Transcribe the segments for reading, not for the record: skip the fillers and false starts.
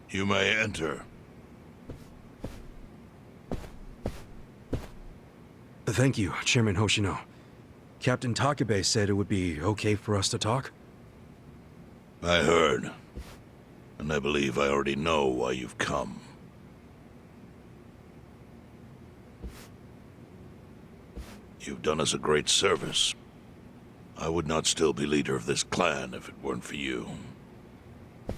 You may enter. Thank you, Chairman Hoshino. Captain Takabe said it would be okay for us to talk? I heard. And I believe I already know why you've come. You've done us a great service. I would not still be leader of this clan if it weren't for you.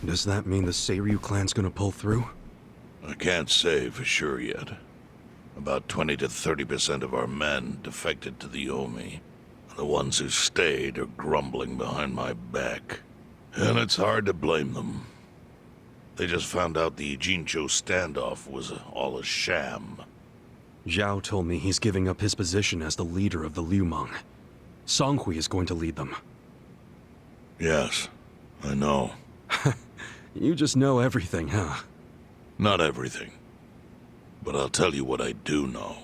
Does that mean the Seiryu clan's gonna pull through? I can't say for sure yet. About 20 to 30% of our men defected to the Omi. The ones who stayed are grumbling behind my back. And it's hard to blame them. They just found out the Jincho standoff was all a sham. Zhao told me he's giving up his position as the leader of the Liumang. Songhui is going to lead them. Yes, I know. You just know everything, huh? Not everything. But I'll tell you what I do know.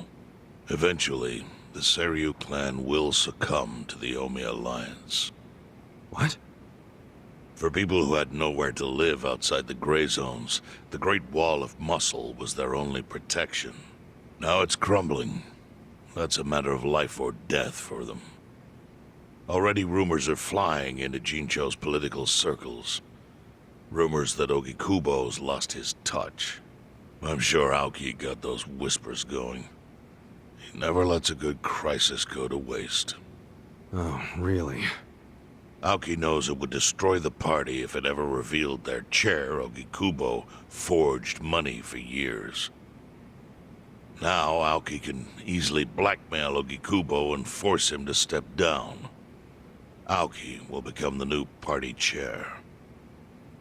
Eventually, the Seiryu clan will succumb to the Omi Alliance. What? For people who had nowhere to live outside the Gray Zones, the Great Wall of Muscle was their only protection. Now it's crumbling. That's a matter of life or death for them. Already rumors are flying into Jincho's political circles. Rumors that Ogikubo's lost his touch. I'm sure Aoki got those whispers going. He never lets a good crisis go to waste. Oh, really? Aoki knows it would destroy the party if it ever revealed their chair, Ogikubo, forged money for years. Now, Aoki can easily blackmail Ogikubo and force him to step down. Aoki will become the new party chair.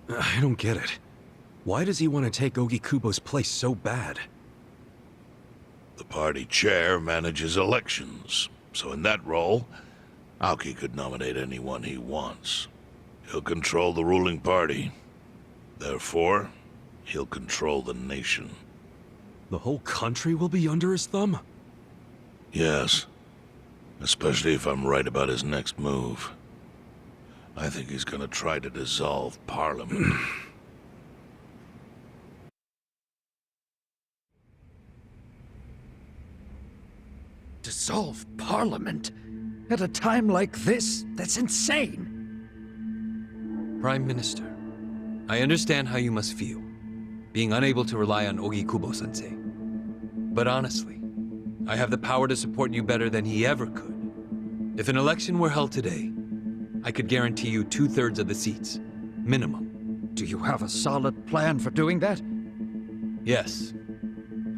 I don't get it. Why does he want to take Ogikubo's place so bad? The party chair manages elections, so in that role, Aoki could nominate anyone he wants. He'll control the ruling party. Therefore, he'll control the nation. The whole country will be under his thumb? Yes. Especially if I'm right about his next move. I think he's gonna try to dissolve Parliament. Dissolve Parliament? At a time like this? That's insane! Prime Minister, I understand how you must feel, being unable to rely on Ogikubo-sensei. But honestly, I have the power to support you better than he ever could. If an election were held today, I could guarantee you 2/3 of the seats, minimum. Do you have a solid plan for doing that? Yes.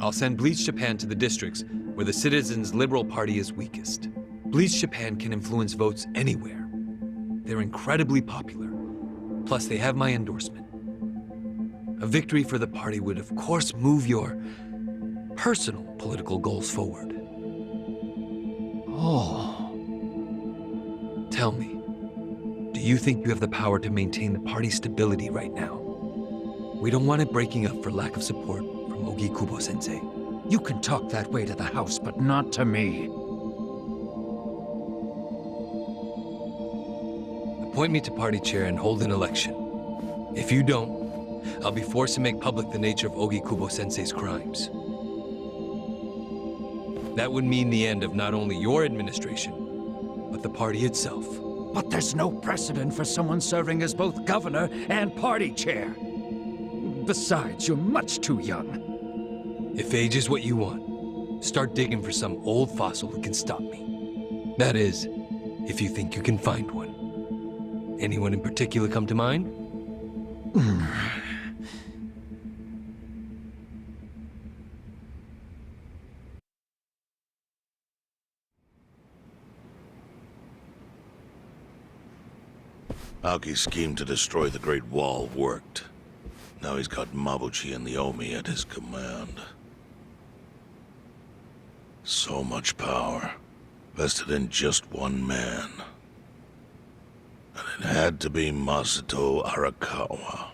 I'll send Bleach Japan to the districts where the Citizens' Liberal Party is weakest. Bleach Japan can influence votes anywhere. They're incredibly popular. Plus, they have my endorsement. A victory for the party would, of course, move your personal political goals forward. Oh. Tell me, do you think you have the power to maintain the party's stability right now? We don't want it breaking up for lack of support from Ogikubo-sensei. You can talk that way to the house, but not to me. Appoint me to party chair and hold an election. If you don't, I'll be forced to make public the nature of Ogikubo-sensei's crimes. That would mean the end of not only your administration, but the party itself. But there's no precedent for someone serving as both governor and party chair. Besides, you're much too young. If age is what you want, start digging for some old fossil who can stop me. That is, if you think you can find one. Anyone in particular come to mind? Aoki's scheme to destroy the Great Wall worked. Now he's got Mabuchi and the Omi at his command. So much power, vested in just one man. And it had to be Masato Arakawa.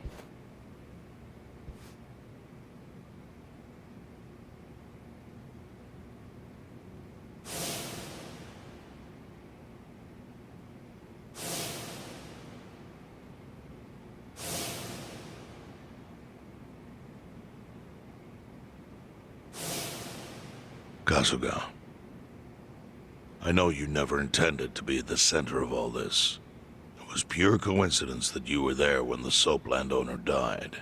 Kasuga, I know you never intended to be at the center of all this. It was pure coincidence that you were there when the soap landowner died.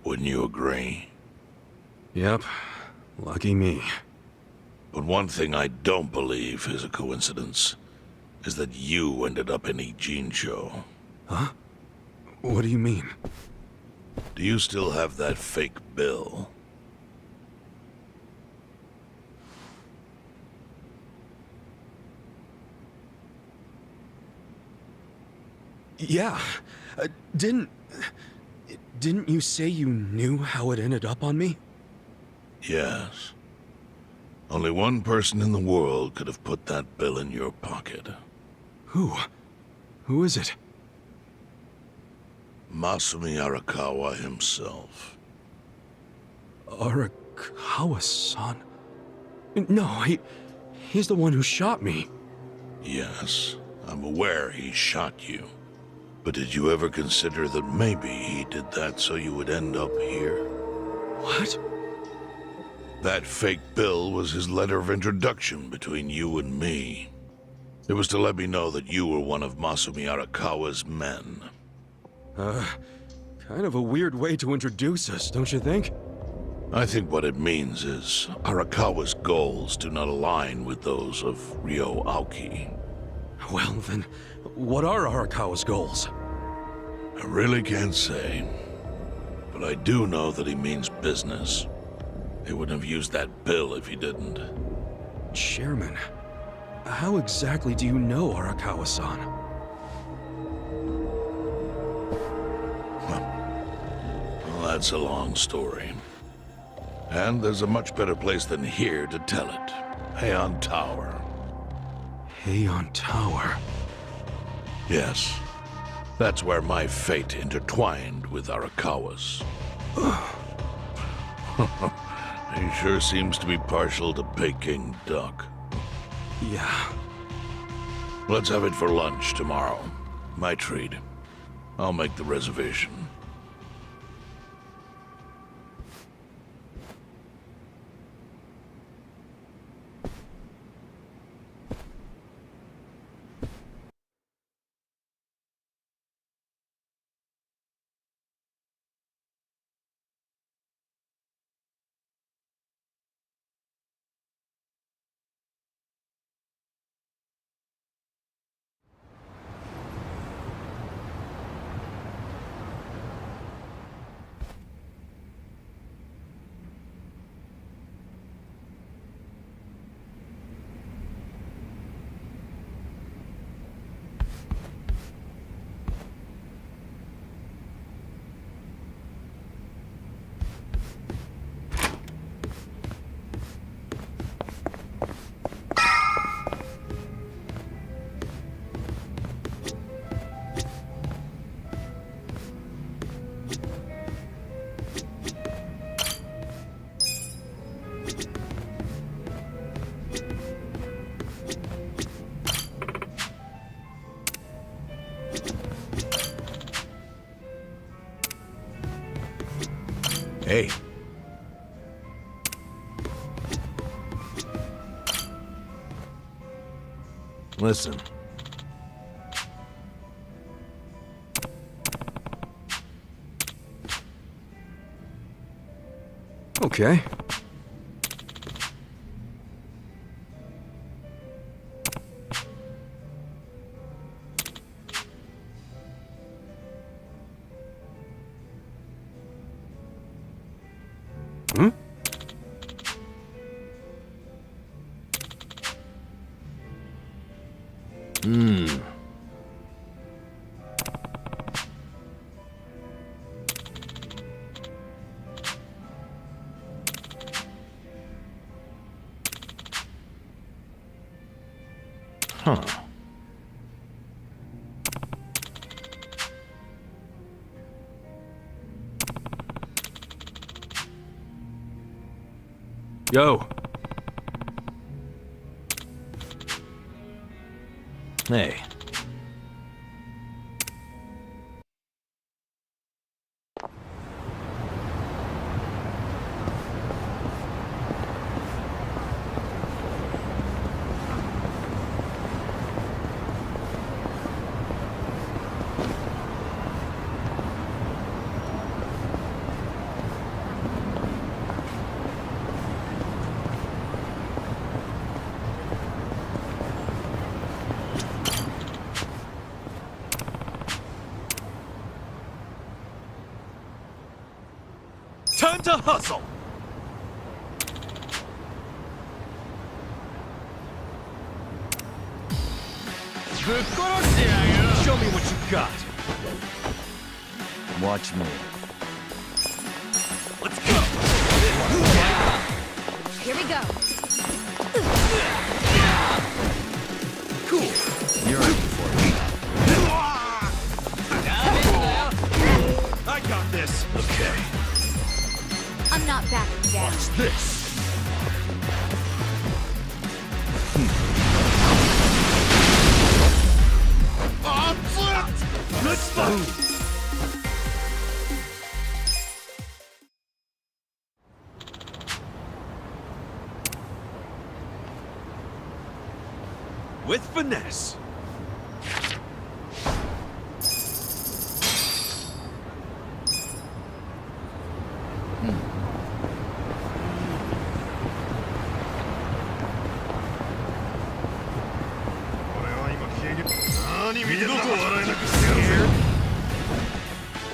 Wouldn't you agree? Yep. Lucky me. But one thing I don't believe is a coincidence, is that you ended up in Ijincho. Huh? What do you mean? Do you still have that fake bill? Yeah. Didn't you say you knew how it ended up on me? Yes. Only one person in the world could have put that bill in your pocket. Who? Who is it? Masumi Arakawa himself. Arakawa-san? No, he's the one who shot me. Yes, I'm aware he shot you. But did you ever consider that maybe he did that so you would end up here? What? That fake bill was his letter of introduction between you and me. It was to let me know that you were one of Masumi Arakawa's men. Kind of a weird way to introduce us, don't you think? I think what it means is Arakawa's goals do not align with those of Ryo Aoki. Well, then, what are Arakawa's goals? I really can't say. But I do know that he means business. He wouldn't have used that bill if he didn't. Chairman, how exactly do you know Arakawa-san? Well, that's a long story. And there's a much better place than here to tell it. Heian Tower. Heian Tower. Yes. That's where my fate intertwined with Arakawa's. He sure seems to be partial to Peking duck. Yeah. Let's have it for lunch tomorrow. My treat. I'll make the reservation. Hey. Listen. Okay. Hmm? Huh. Yo. Hey. Time to hustle! Show me what you got. Watch me. Let's go! Here we go. Cool. You're in for it. I got this. Okay. I'm not backing down. Watch this. Let's go! With finesse.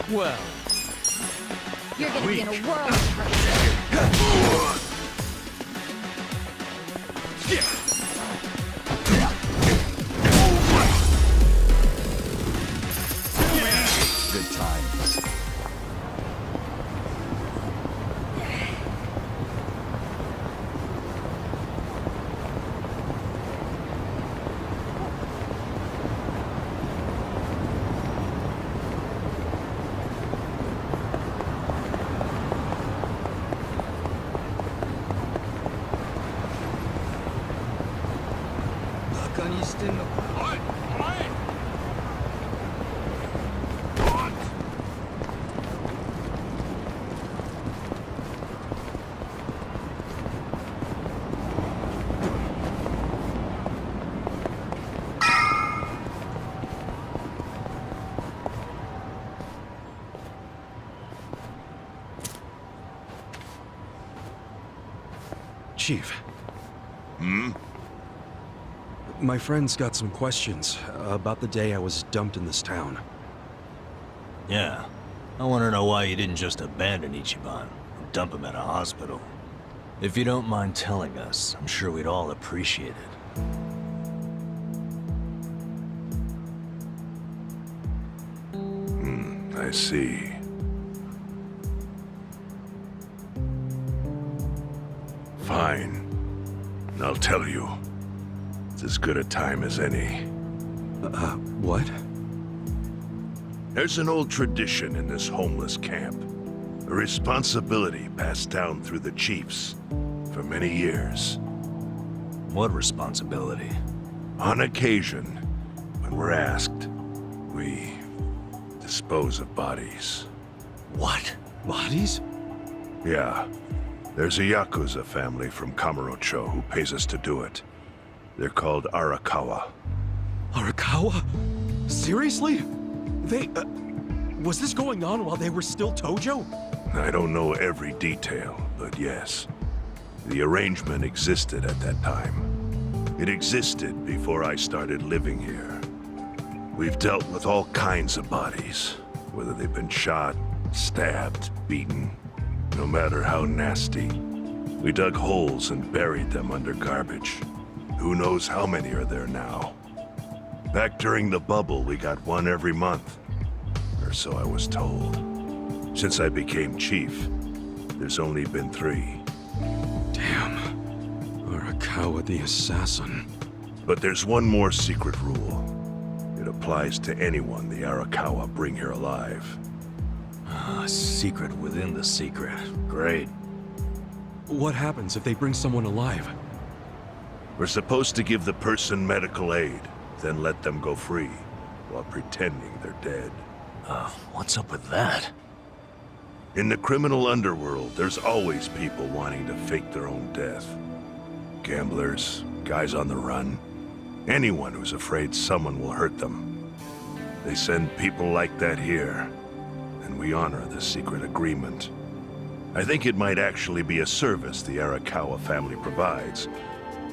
Well, You're gonna be in a world of hurt. good times. Chief. My friend's got some questions about the day I was dumped in this town. Yeah. I want to know why you didn't just abandon Ichiban and dump him at a hospital. If you don't mind telling us, I'm sure we'd all appreciate it. I see. Fine. I'll tell you. It's as good a time as any. What? There's an old tradition in this homeless camp. A responsibility passed down through the chiefs for many years. What responsibility? On occasion, when we're asked, we dispose of bodies. What? Bodies? Yeah. There's a Yakuza family from Kamurocho who pays us to do it. They're called Arakawa. Arakawa? Seriously? They, was this going on while they were still Tojo? I don't know every detail, but yes. The arrangement existed at that time. It existed before I started living here. We've dealt with all kinds of bodies, whether they've been shot, stabbed, beaten, no matter how nasty. We dug holes and buried them under garbage. Who knows how many are there now? Back during the bubble, we got one every month. Or so I was told. Since I became chief, there's only been 3. Damn. Arakawa the assassin. But there's one more secret rule. It applies to anyone the Arakawa bring here alive. A secret within the secret. Great. What happens if they bring someone alive? We're supposed to give the person medical aid, then let them go free, while pretending they're dead. What's up with that? In the criminal underworld, there's always people wanting to fake their own death. Gamblers, guys on the run, anyone who's afraid someone will hurt them. They send people like that here, and we honor the secret agreement. I think it might actually be a service the Arakawa family provides,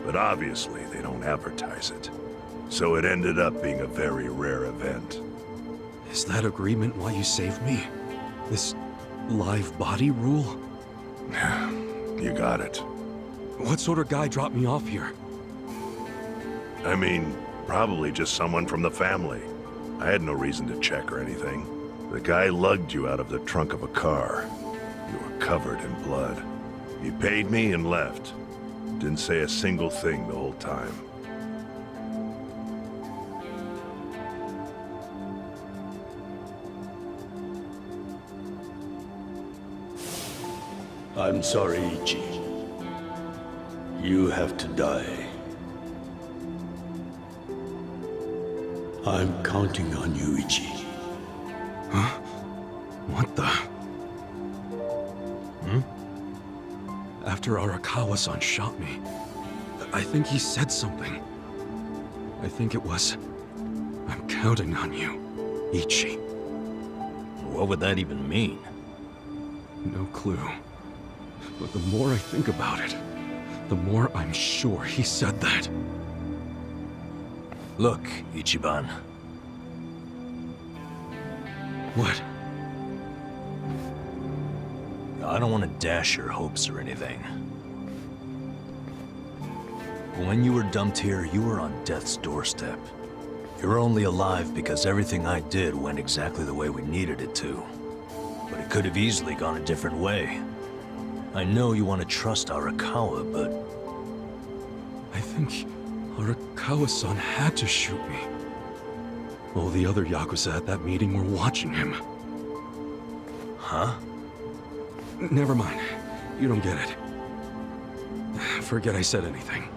but obviously they don't advertise it. So it ended up being a very rare event. Is that agreement why you saved me? This live body rule? You got it. What sort of guy dropped me off here? I mean, probably just someone from the family. I had no reason to check or anything. The guy lugged you out of the trunk of a car. You were covered in blood. He paid me and left. Didn't say a single thing the whole time. I'm sorry, Ichi. You have to die. I'm counting on you, Ichi. What the? After Arakawa-san shot me, I think he said something. I think it was, I'm counting on you, Ichi. What would that even mean? No clue. But the more I think about it, the more I'm sure he said that. Look, Ichiban. What? I don't want to dash your hopes or anything. But when you were dumped here, you were on death's doorstep. You're only alive because everything I did went exactly the way we needed it to. But it could have easily gone a different way. I know you want to trust Arakawa, but... I think Arakawa-san had to shoot me. All the other Yakuza at that meeting were watching him. Huh? Never mind. You don't get it. Forget I said anything.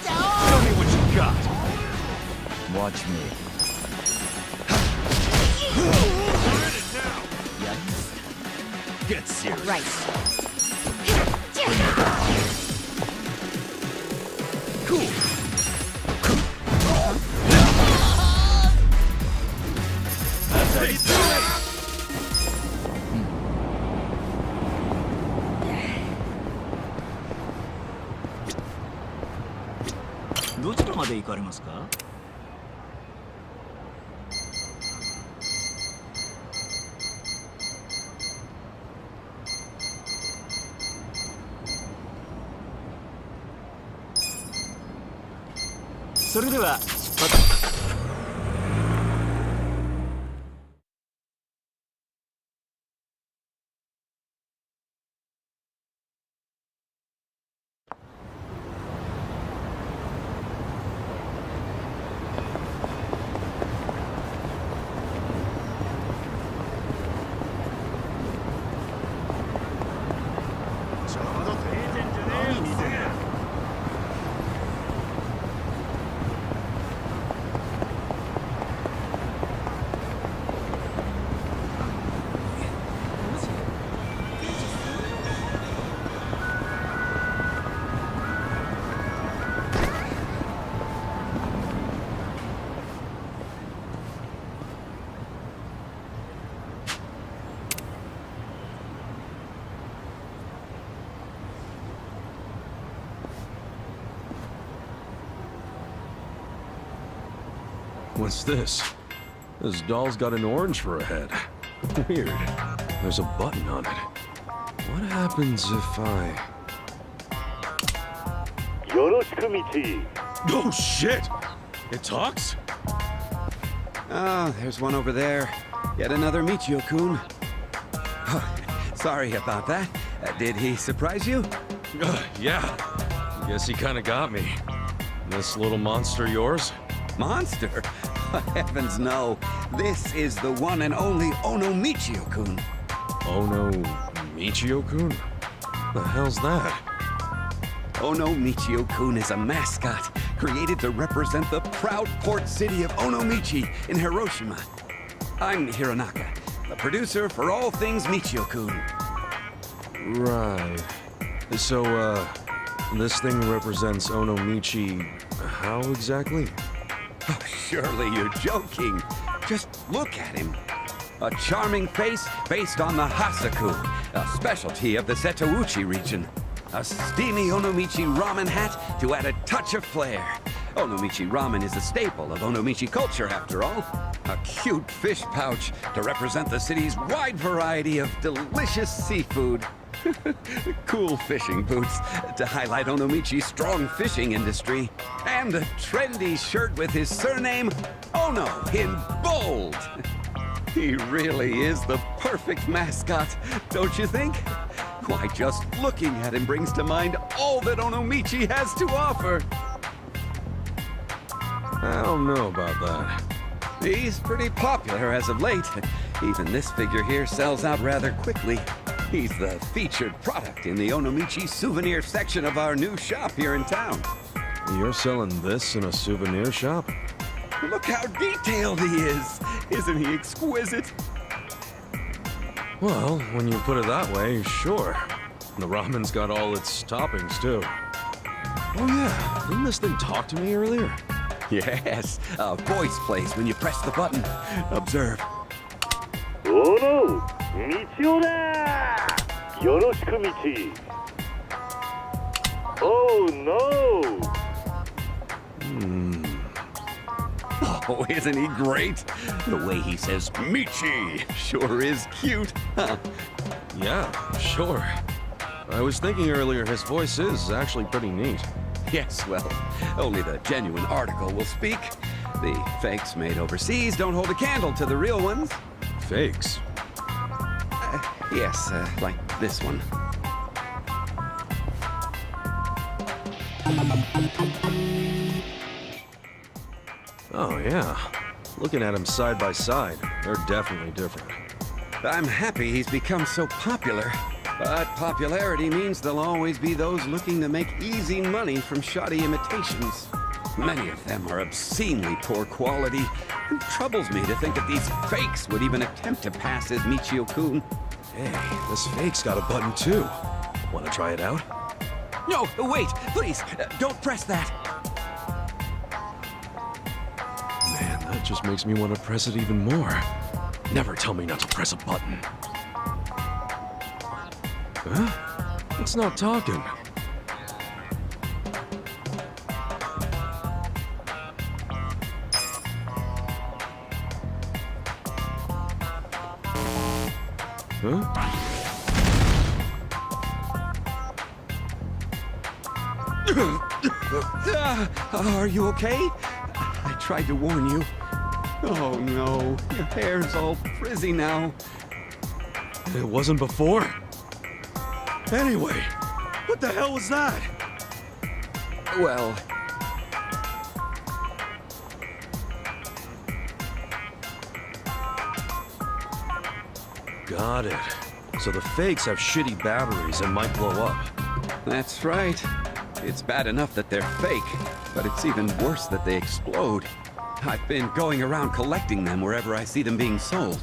Show me what you got. Watch me. Get serious. Right. Cool. That's how you do it. どちらまで行かれますか？それでは出発。What's this? This doll's got an orange for a head. Weird. There's a button on it. What happens if I... Oh shit! It talks? Oh, there's one over there. Yet another Michio-kun. Oh, sorry about that. Did he surprise you? Yeah. Guess he kinda got me. This little monster yours? Monster? Heavens no. This is the one and only Ono Michio-kun. Ono Michio-kun? The hell's that? Ono Michio-kun is a mascot created to represent the proud port city of Onomichi in Hiroshima. I'm Hironaka, the producer for all things Michio-kun. Right. So, this thing represents Onomichi how exactly? Oh, surely you're joking. Just look at him. A charming face based on the Hasaku, a specialty of the Setouchi region. A steamy Onomichi ramen hat to add a touch of flair. Onomichi ramen is a staple of Onomichi culture, after all. A cute fish pouch to represent the city's wide variety of delicious seafood. Cool fishing boots to highlight Onomichi's strong fishing industry. And a trendy shirt with his surname, Ono, in bold. He really is the perfect mascot, don't you think? Why, just looking at him brings to mind all that Onomichi has to offer. I don't know about that. He's pretty popular as of late. Even this figure here sells out rather quickly. He's the featured product in the Onomichi souvenir section of our new shop here in town. You're selling this in a souvenir shop? Look how detailed he is! Isn't he exquisite? Well, when you put it that way, sure. The ramen's got all its toppings, too. Oh yeah, didn't this thing talk to me earlier? Yes, a voice plays when you press the button. Observe. Ono! Michio da! Yoroshiku, Michi! Oh no! Oh, isn't he great? The way he says Michi sure is cute, huh? Yeah, sure. I was thinking earlier his voice is actually pretty neat. Yes, well, only the genuine article will speak. The fakes made overseas don't hold a candle to the real ones. Fakes? Yes, like this one. Oh yeah. Looking at him side by side, they're definitely different. I'm happy he's become so popular. But popularity means there'll always be those looking to make easy money from shoddy imitations. Many of them are obscenely poor quality. It troubles me to think that these fakes would even attempt to pass as Michio-kun. Hey, this fake's got a button too. Wanna try it out? No, wait, please, don't press that. Man, that just makes me want to press it even more. Never tell me not to press a button. Huh? It's not talking. Huh? Are you okay? I tried to warn you. Oh no, your hair's all frizzy now. It wasn't before. Anyway, what the hell was that? Well... Got it. So the fakes have shitty batteries and might blow up. That's right. It's bad enough that they're fake, but it's even worse that they explode. I've been going around collecting them wherever I see them being sold.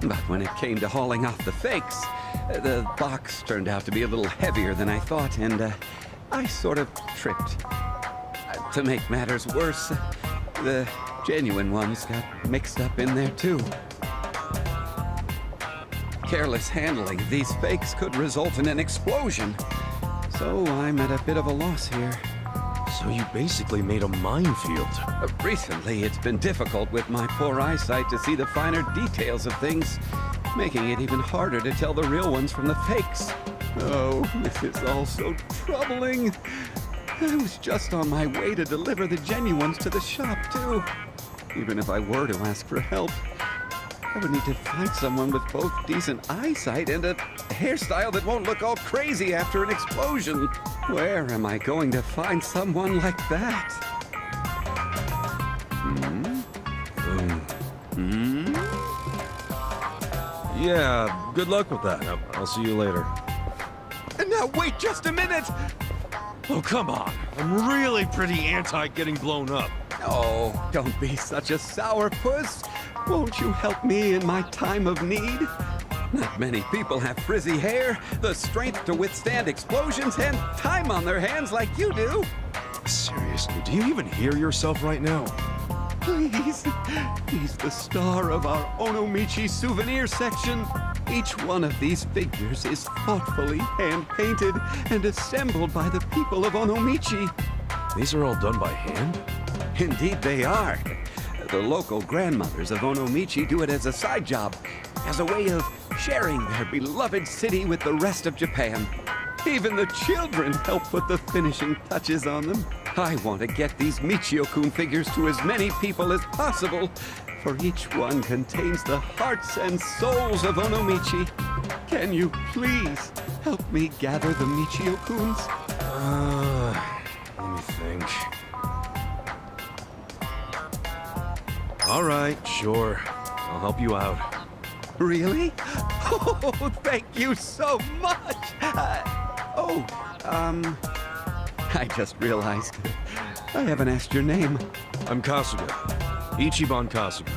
But when it came to hauling off the fakes, the box turned out to be a little heavier than I thought, and I sort of tripped. To make matters worse, the genuine ones got mixed up in there too. Careless handling of these fakes could result in an explosion. So I'm at a bit of a loss here. So you basically made a minefield. Recently, it's been difficult with my poor eyesight to see the finer details of things, making it even harder to tell the real ones from the fakes. Oh, this is all so troubling. I was just on my way to deliver the genuines to the shop, too. Even if I were to ask for help, I would need to find someone with both decent eyesight and a hairstyle that won't look all crazy after an explosion. Where am I going to find someone like that? Yeah, good luck with that. I'll see you later. And now wait just a minute! Oh, come on. I'm really pretty anti getting blown up. Oh, don't be such a sourpuss. Won't you help me in my time of need? Not many people have frizzy hair, the strength to withstand explosions, and time on their hands like you do. Seriously, do you even hear yourself right now? Please, he's the star of our Onomichi souvenir section. Each one of these figures is thoughtfully hand-painted and assembled by the people of Onomichi. These are all done by hand? Indeed they are. The local grandmothers of Onomichi do it as a side job, as a way of sharing their beloved city with the rest of Japan. Even the children help put the finishing touches on them. I want to get these Michio-kun figures to as many people as possible, for each one contains the hearts and souls of Onomichi. Can you please help me gather the Michio-kuns? Let me think. All right, sure. I'll help you out. Really? Oh, thank you so much! I just realized I haven't asked your name. I'm Kasuga. Ichiban Kasuga.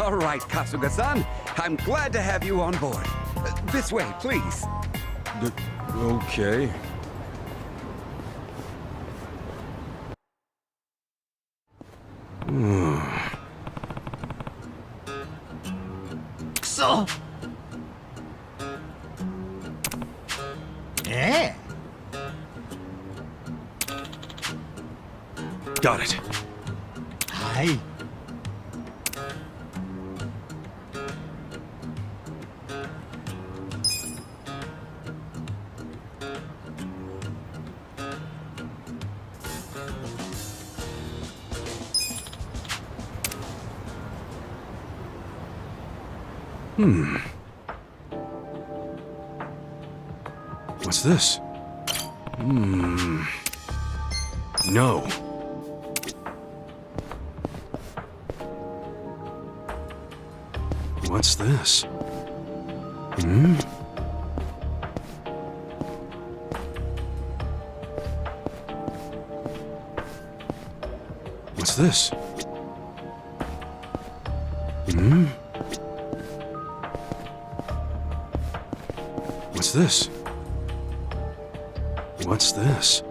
All right, Kasuga-san. I'm glad to have you on board. This way, please. Okay. So. Yeah. Got it. Hi. What's this? No. What's this? What's this? What's this? What's this?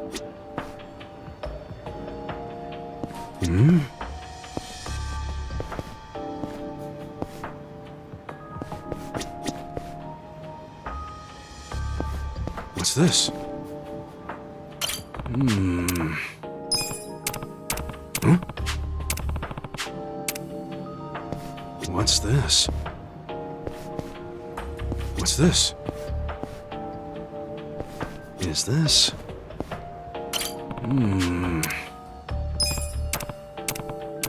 What's this? Huh? What's this? What's this? Is this?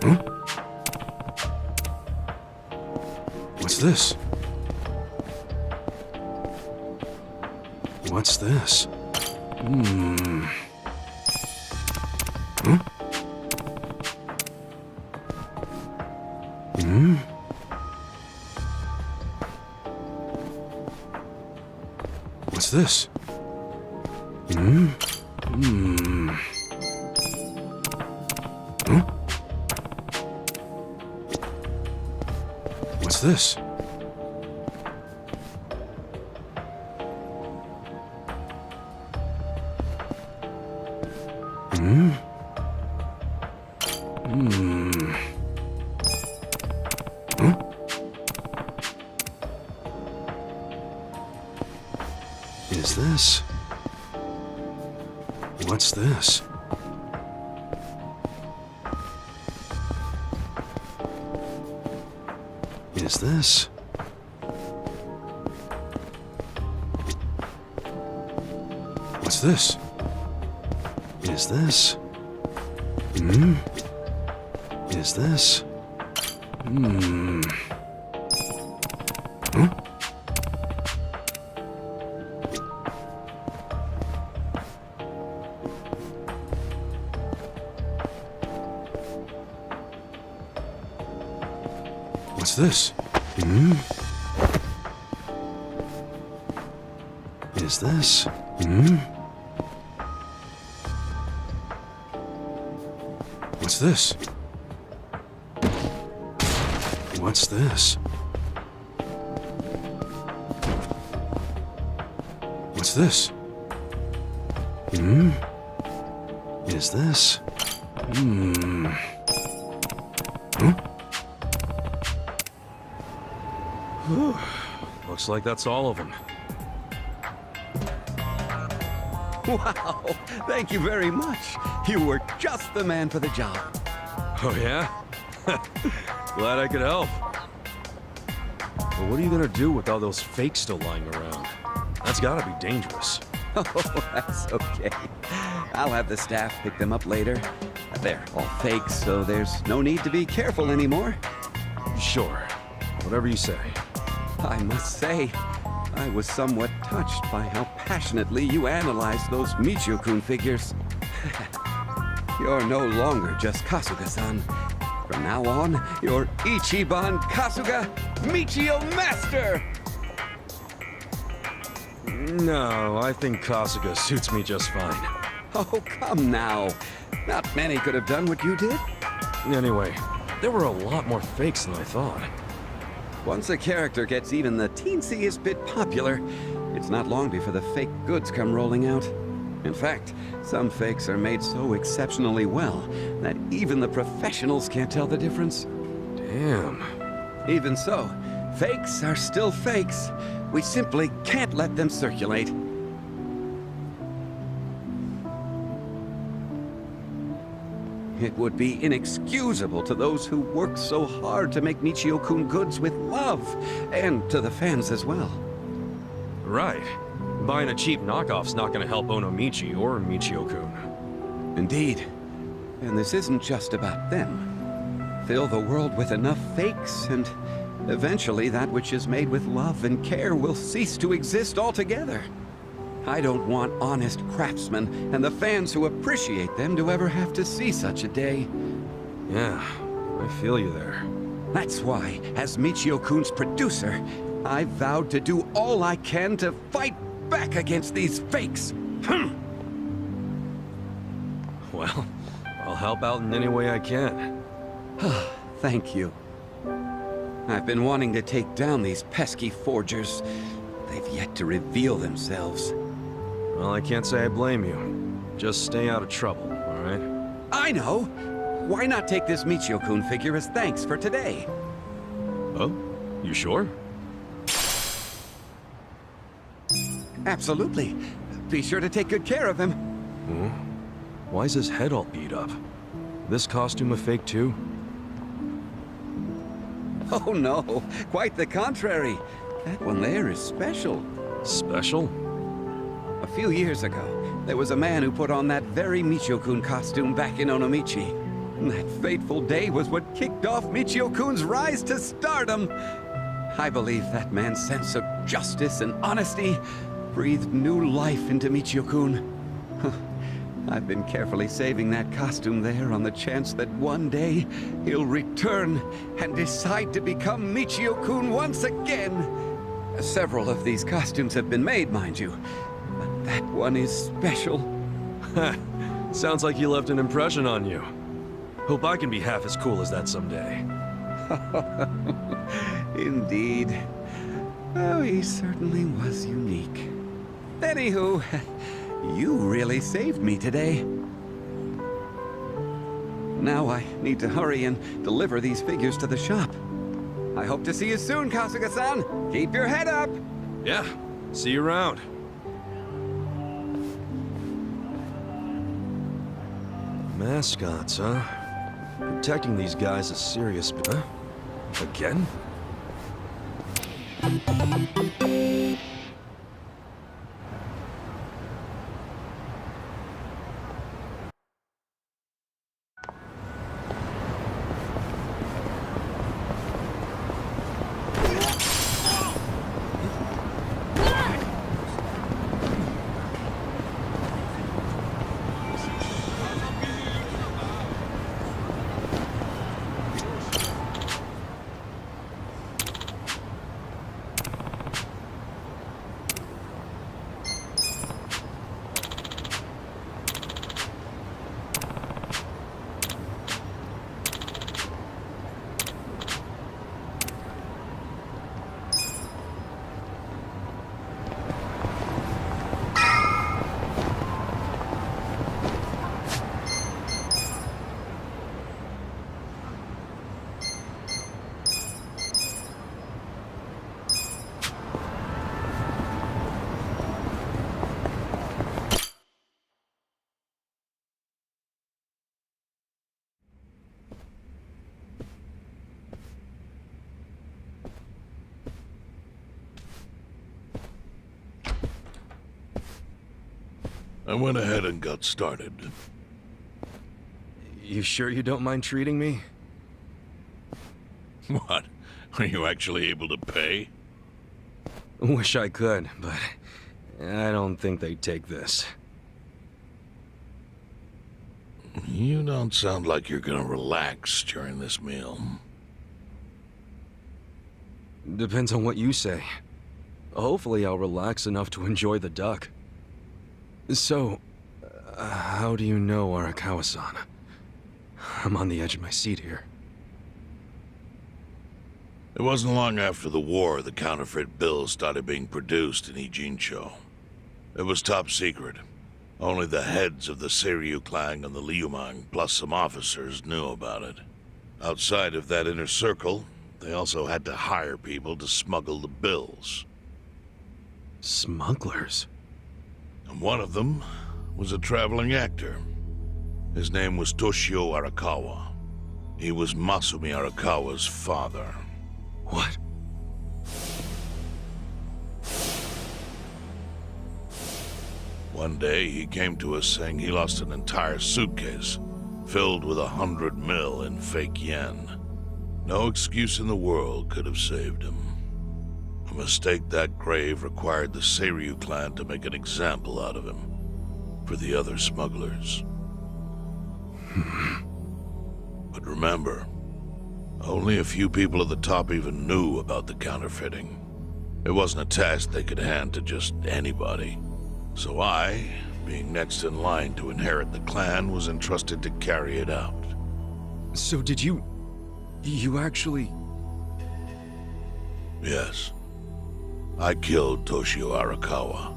Huh? What's this? What's this? Huh? What's this? Huh? What's this? Huh? Is this? What's this? Is this? What's this? Is this? Is this? Huh? What's this? Is this? Hmm? What's this? What's this? What's this? Hmm? Is this? Hmm. Huh? Whew. Looks like that's all of them. Wow, thank you very much. You were just the man for the job. Oh, yeah? Glad I could help. But what are you gonna do with all those fakes still lying around? That's gotta be dangerous. Oh, that's okay. I'll have the staff pick them up later. They're all fakes, so there's no need to be careful anymore. Sure. Whatever you say. I must say, I was somewhat touched by how passionately you analyzed those Michio-kun figures. You're no longer just Kasuga-san. From now on, you're Ichiban Kasuga Michio Master! No, I think Kasuga suits me just fine. Oh, come now. Not many could have done what you did. Anyway, there were a lot more fakes than I thought. Once a character gets even the teensiest bit popular, it's not long before the fake goods come rolling out. In fact, some fakes are made so exceptionally well that even the professionals can't tell the difference. Damn. Even so, fakes are still fakes. We simply can't let them circulate. It would be inexcusable to those who worked so hard to make Michio-kun goods with love, and to the fans as well. Right. Buying a cheap knockoff's not gonna help Onomichi or Michio-kun. Indeed. And this isn't just about them. Fill the world with enough fakes, and eventually that which is made with love and care will cease to exist altogether. I don't want honest craftsmen and the fans who appreciate them to ever have to see such a day. Yeah, I feel you there. That's why, as Michio-kun's producer, I vowed to do all I can to fight back against these fakes. Well, I'll help out in any way I can. Thank you. I've been wanting to take down these pesky forgers. They've yet to reveal themselves. Well, I can't say I blame you. Just stay out of trouble, all right? I know! Why not take this Michio-kun figure as thanks for today? Oh? You sure? Absolutely. Be sure to take good care of him. Hmm? Why is his head all beat up? This costume a fake too? Oh no, quite the contrary. That one there is special. Special? A few years ago, there was a man who put on that very Michio-kun costume back in Onomichi. And that fateful day was what kicked off Michio-kun's rise to stardom. I believe that man's sense of justice and honesty breathed new life into Michio-kun. I've been carefully saving that costume there on the chance that one day he'll return and decide to become Michio-kun once again. Several of these costumes have been made, mind you, but that one is special. Sounds like he left an impression on you. Hope I can be half as cool as that someday. Indeed. Oh, he certainly was unique. Anywho, you really saved me today. Now I need to hurry and deliver these figures to the shop. I hope to see you soon, Kasuga-san. Keep your head up. Yeah, see you around. Mascots, huh? Protecting these guys is serious, but... Huh? Again? I went ahead and got started. You sure you don't mind treating me? What? Are you actually able to pay? Wish I could, but I don't think they'd take this. You don't sound like you're gonna relax during this meal. Depends on what you say. Hopefully I'll relax enough to enjoy the duck. So, how do you know Arakawa-san? I'm on the edge of my seat here. It wasn't long after the war the counterfeit bills started being produced in Ijincho. It was top secret. Only the heads of the Seiryu clan and the Liumang, plus some officers, knew about it. Outside of that inner circle, they also had to hire people to smuggle the bills. Smugglers? And one of them was a traveling actor. His name was Toshio Arakawa. He was Masumi Arakawa's father. What? One day, he came to us saying he lost an entire suitcase filled with 100 mil in fake yen. No excuse in the world could have saved him. A mistake that grave required the Seiryu clan to make an example out of him for the other smugglers. But remember, only a few people at the top even knew about the counterfeiting. It wasn't a task they could hand to just anybody. So I, being next in line to inherit the clan, was entrusted to carry it out. So did you actually... Yes. I killed Toshio Arakawa,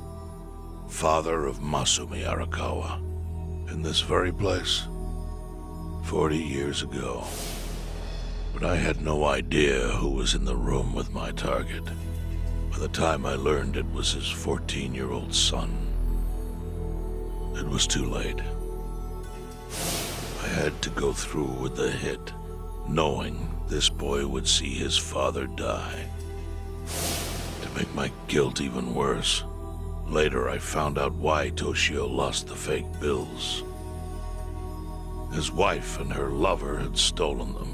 father of Masumi Arakawa, in this very place, 40 years ago. But I had no idea who was in the room with my target. By the time I learned it was his 14-year-old son, it was too late. I had to go through with the hit, knowing this boy would see his father die. To make my guilt even worse, later I found out why Toshio lost the fake bills. His wife and her lover had stolen them.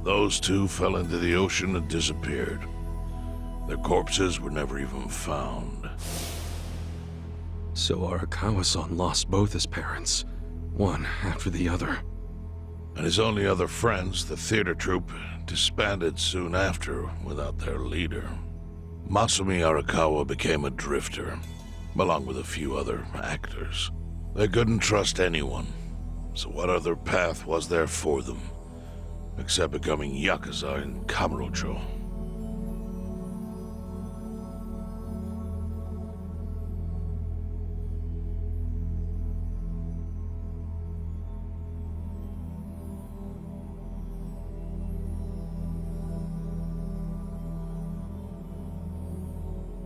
Those two fell into the ocean and disappeared. Their corpses were never even found. So Arakawa-san lost both his parents, one after the other. And his only other friends, the theater troupe, disbanded soon after without their leader. Masumi Arakawa became a drifter, along with a few other actors. They couldn't trust anyone, so what other path was there for them, except becoming Yakuza in Kamurocho?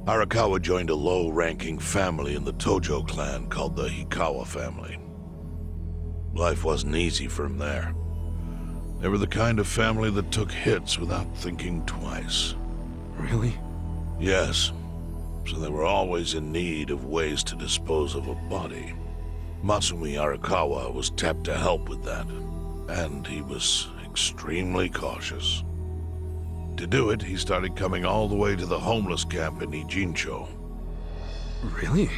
Arakawa joined a low-ranking family in the Tojo clan called the Hikawa family. Life wasn't easy for him there. They were the kind of family that took hits without thinking twice. Really? Yes. So they were always in need of ways to dispose of a body. Masumi Arakawa was tapped to help with that, and he was extremely cautious. To do it, he started coming all the way to the homeless camp in Ijincho. Really?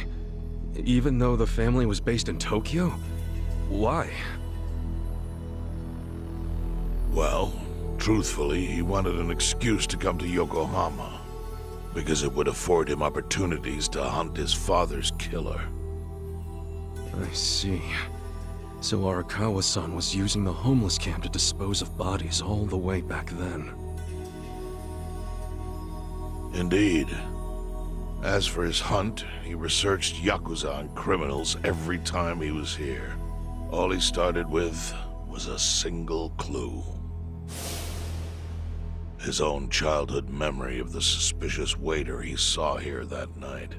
Even though the family was based in Tokyo? Why? Well, truthfully, he wanted an excuse to come to Yokohama, because it would afford him opportunities to hunt his father's killer. I see. So Arakawa-san was using the homeless camp to dispose of bodies all the way back then. Indeed. As for his hunt, he researched Yakuza and criminals every time he was here. All he started with was a single clue. His own childhood memory of the suspicious waiter he saw here that night.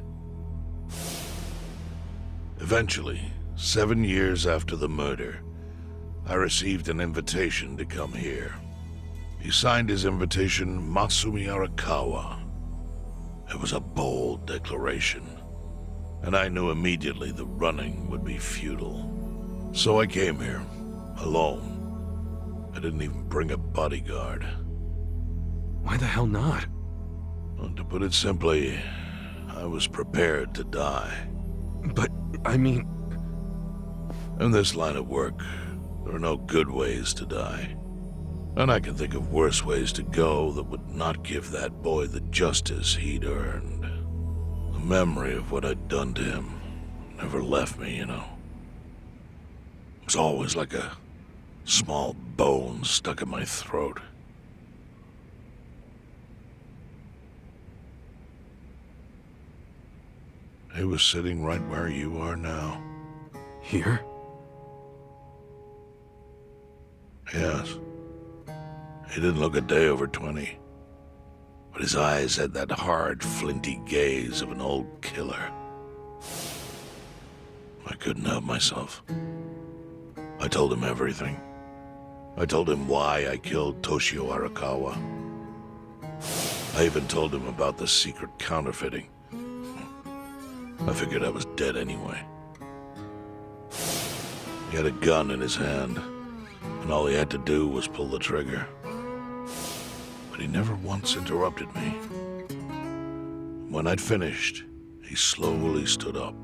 Eventually, 7 years after the murder, I received an invitation to come here. He signed his invitation Masumi Arakawa. It was a bold declaration. and I knew immediately the running would be futile. So I came here, alone. I didn't even bring a bodyguard. Why the hell not? Well, to put it simply, I was prepared to die. But, I mean... In this line of work, there are no good ways to die. And I can think of worse ways to go that would not give that boy the justice he'd earned. The memory of what I'd done to him never left me, you know. It was always like a small bone stuck in my throat. He was sitting right where you are now. Here? Yes. He didn't look a day over 20. But his eyes had that hard, flinty gaze of an old killer. I couldn't help myself. I told him everything. I told him why I killed Toshio Arakawa. I even told him about the secret counterfeiting. I figured I was dead anyway. He had a gun in his hand, and all he had to do was pull the trigger. But he never once interrupted me. When I'd finished, he slowly stood up.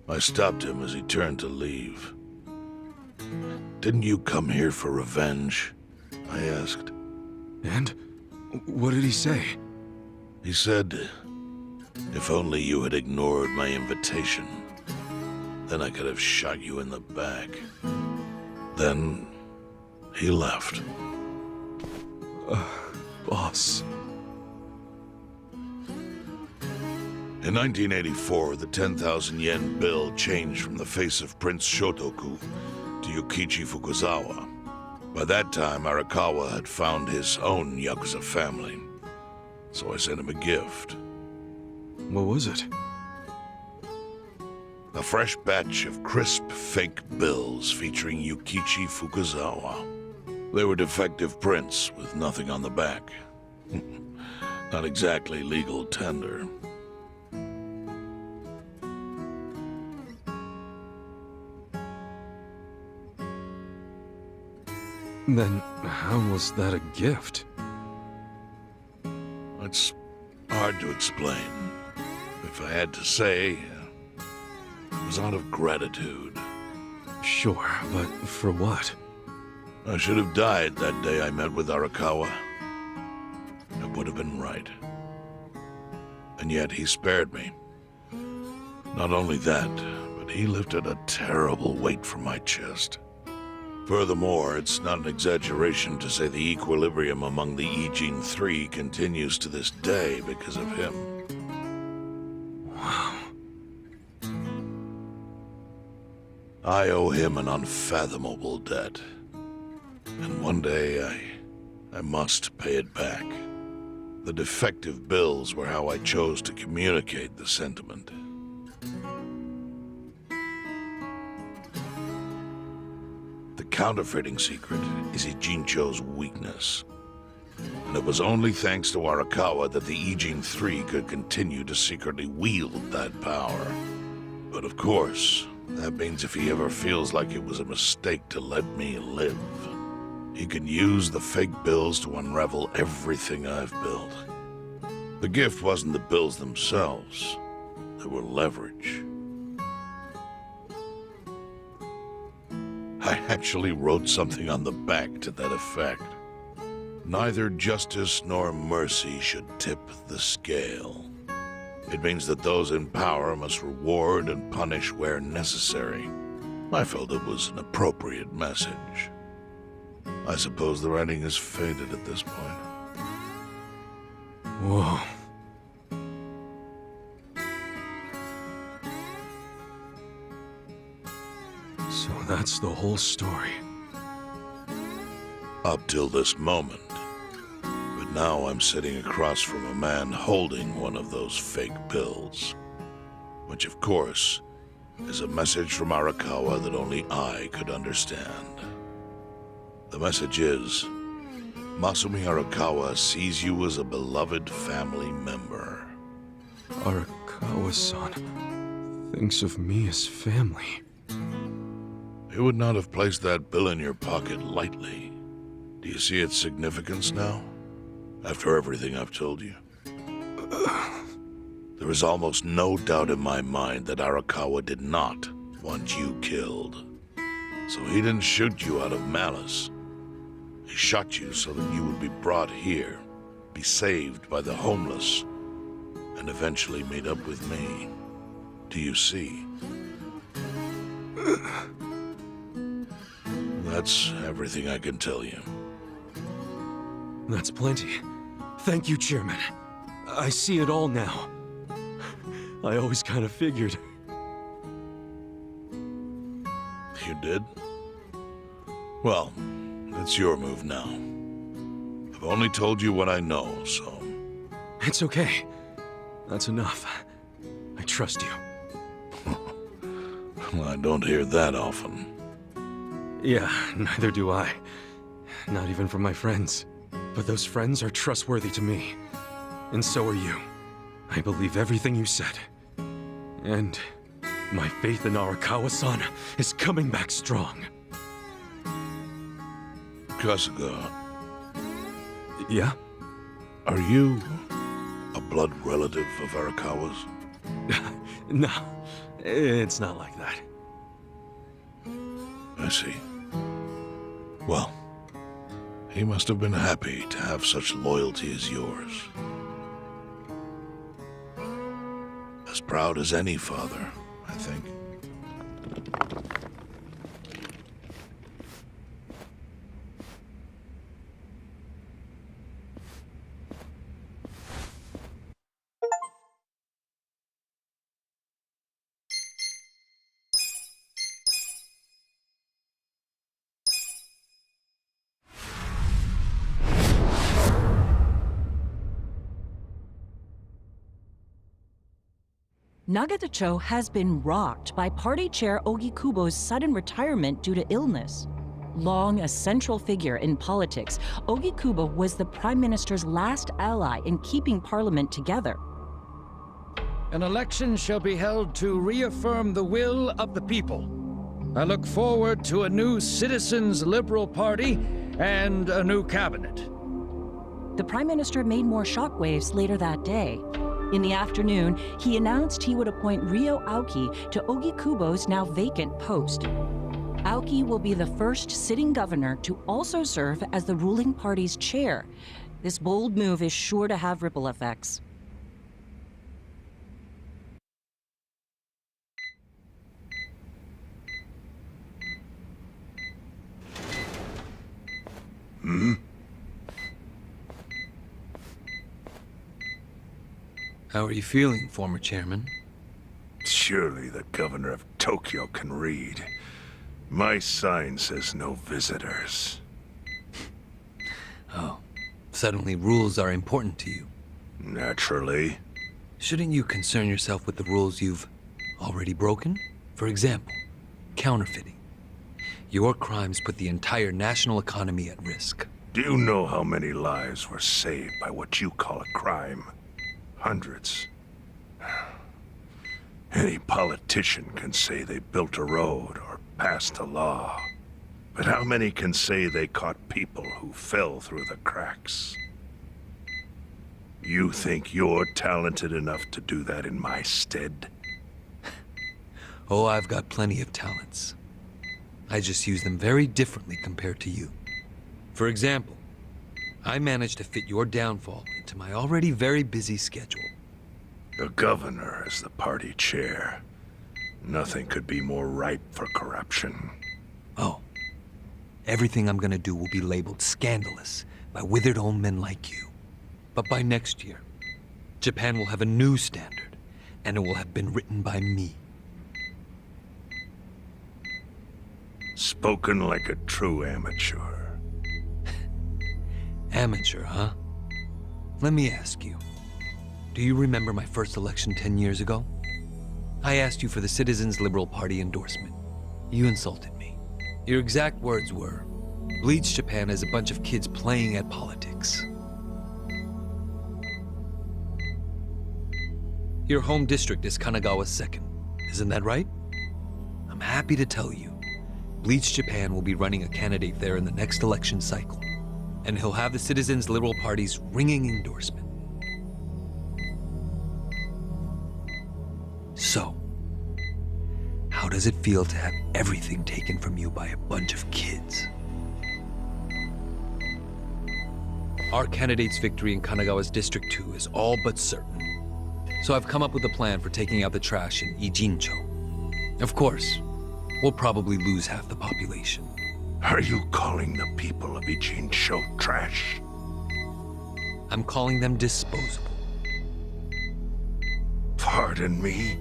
I stopped him as he turned to leave. "Didn't you come here for revenge?" I asked. And? What did he say? He said, "If only you had ignored my invitation, then I could have shot you in the back." Then he left. Boss. In 1984, the 10,000 yen bill changed from the face of Prince Shotoku to Yukichi Fukuzawa. By that time, Arakawa had found his own Yakuza family, so I sent him a gift. What was it? A fresh batch of crisp fake bills featuring Yukichi Fukuzawa. They were defective prints with nothing on the back. Not exactly legal tender. Then how was that a gift? It's hard to explain. If I had to say, it was out of gratitude. Sure, but for what? I should have died that day I met with Arakawa. It would have been right. And yet he spared me. Not only that, but he lifted a terrible weight from my chest. Furthermore, it's not an exaggeration to say the equilibrium among the Ijin Three continues to this day because of him. Wow. I owe him an unfathomable debt. And one day, I must pay it back. The defective bills were how I chose to communicate the sentiment. The counterfeiting secret is Ijincho's weakness. And it was only thanks to Arakawa that the Ijin Three could continue to secretly wield that power. But of course, that means if he ever feels like it was a mistake to let me live, he can use the fake bills to unravel everything I've built. The gift wasn't the bills themselves. They were leverage. I actually wrote something on the back to that effect. Neither justice nor mercy should tip the scale. It means that those in power must reward and punish where necessary. I felt it was an appropriate message. I suppose the writing is faded at this point. Whoa. So that's the whole story. Up till this moment. But now I'm sitting across from a man holding one of those fake pills. Which, of course, is a message from Arakawa that only I could understand. The message is, Masumi Arakawa sees you as a beloved family member. Arakawa. Arakawa-san thinks of me as family. He would not have placed that bill in your pocket lightly. Do you see its significance now? After everything I've told you? There is almost no doubt in my mind that Arakawa did not want you killed. So he didn't shoot you out of malice. He shot you so that you would be brought here, be saved by the homeless, and eventually meet up with me. Do you see? That's everything I can tell you. That's plenty. Thank you, Chairman. I see it all now. I always kind of figured. You did? Well, it's your move now. I've only told you what I know, so... It's okay. That's enough. I trust you. Well, I don't hear that often. Yeah, neither do I. Not even from my friends. But those friends are trustworthy to me. And so are you. I believe everything you said. And my faith in Arakawa-san is coming back strong. Kasuga, Yeah? are you a blood relative of Arakawa's? No, it's not like that. I see. Well, he must have been happy to have such loyalty as yours. As proud as any father, I think. Nagatacho has been rocked by Party Chair Ogikubo's sudden retirement due to illness. Long a central figure in politics, Ogikubo was the Prime Minister's last ally in keeping Parliament together. An election shall be held to reaffirm the will of the people. I look forward to a new Citizens' Liberal Party and a new cabinet. The Prime Minister made more shockwaves later that day. In the afternoon, he announced he would appoint Ryo Aoki to Ogikubo's now vacant post. Aoki will be the first sitting governor to also serve as the ruling party's chair. This bold move is sure to have ripple effects. How are you feeling, former chairman? Surely the governor of Tokyo can read. My sign says no visitors. Oh, suddenly rules are important to you. Naturally. Shouldn't you concern yourself with the rules you've already broken? For example, counterfeiting. Your crimes put the entire national economy at risk. Do you know how many lives were saved by what you call a crime? Hundreds. Any politician can say they built a road or passed a law. But how many can say they caught people who fell through the cracks? You think you're talented enough to do that in my stead? Oh, I've got plenty of talents. I just use them very differently compared to you. For example, I managed to fit your downfall into my already very busy schedule. The governor is the party chair. Nothing could be more ripe for corruption. Oh, everything I'm gonna do will be labeled scandalous by withered old men like you. But by next year, Japan will have a new standard, and it will have been written by me. Spoken like a true amateur. Amateur, huh? Let me ask you. Do you remember my first election 10 years ago? I asked you for the Citizens' Liberal Party endorsement. You insulted me. Your exact words were, "Bleach Japan is a bunch of kids playing at politics." Your home district is Kanagawa's second. Isn't that right? I'm happy to tell you, Bleach Japan will be running a candidate there in the next election cycle, and he'll have the Citizens Liberal Party's ringing endorsement. So, how does it feel to have everything taken from you by a bunch of kids? Our candidate's victory in Kanagawa's District 2 is all but certain. So I've come up with a plan for taking out the trash in Ijincho. Of course, we'll probably lose half the population. Are you calling the people of Ijincho trash? I'm calling them disposable. Pardon me?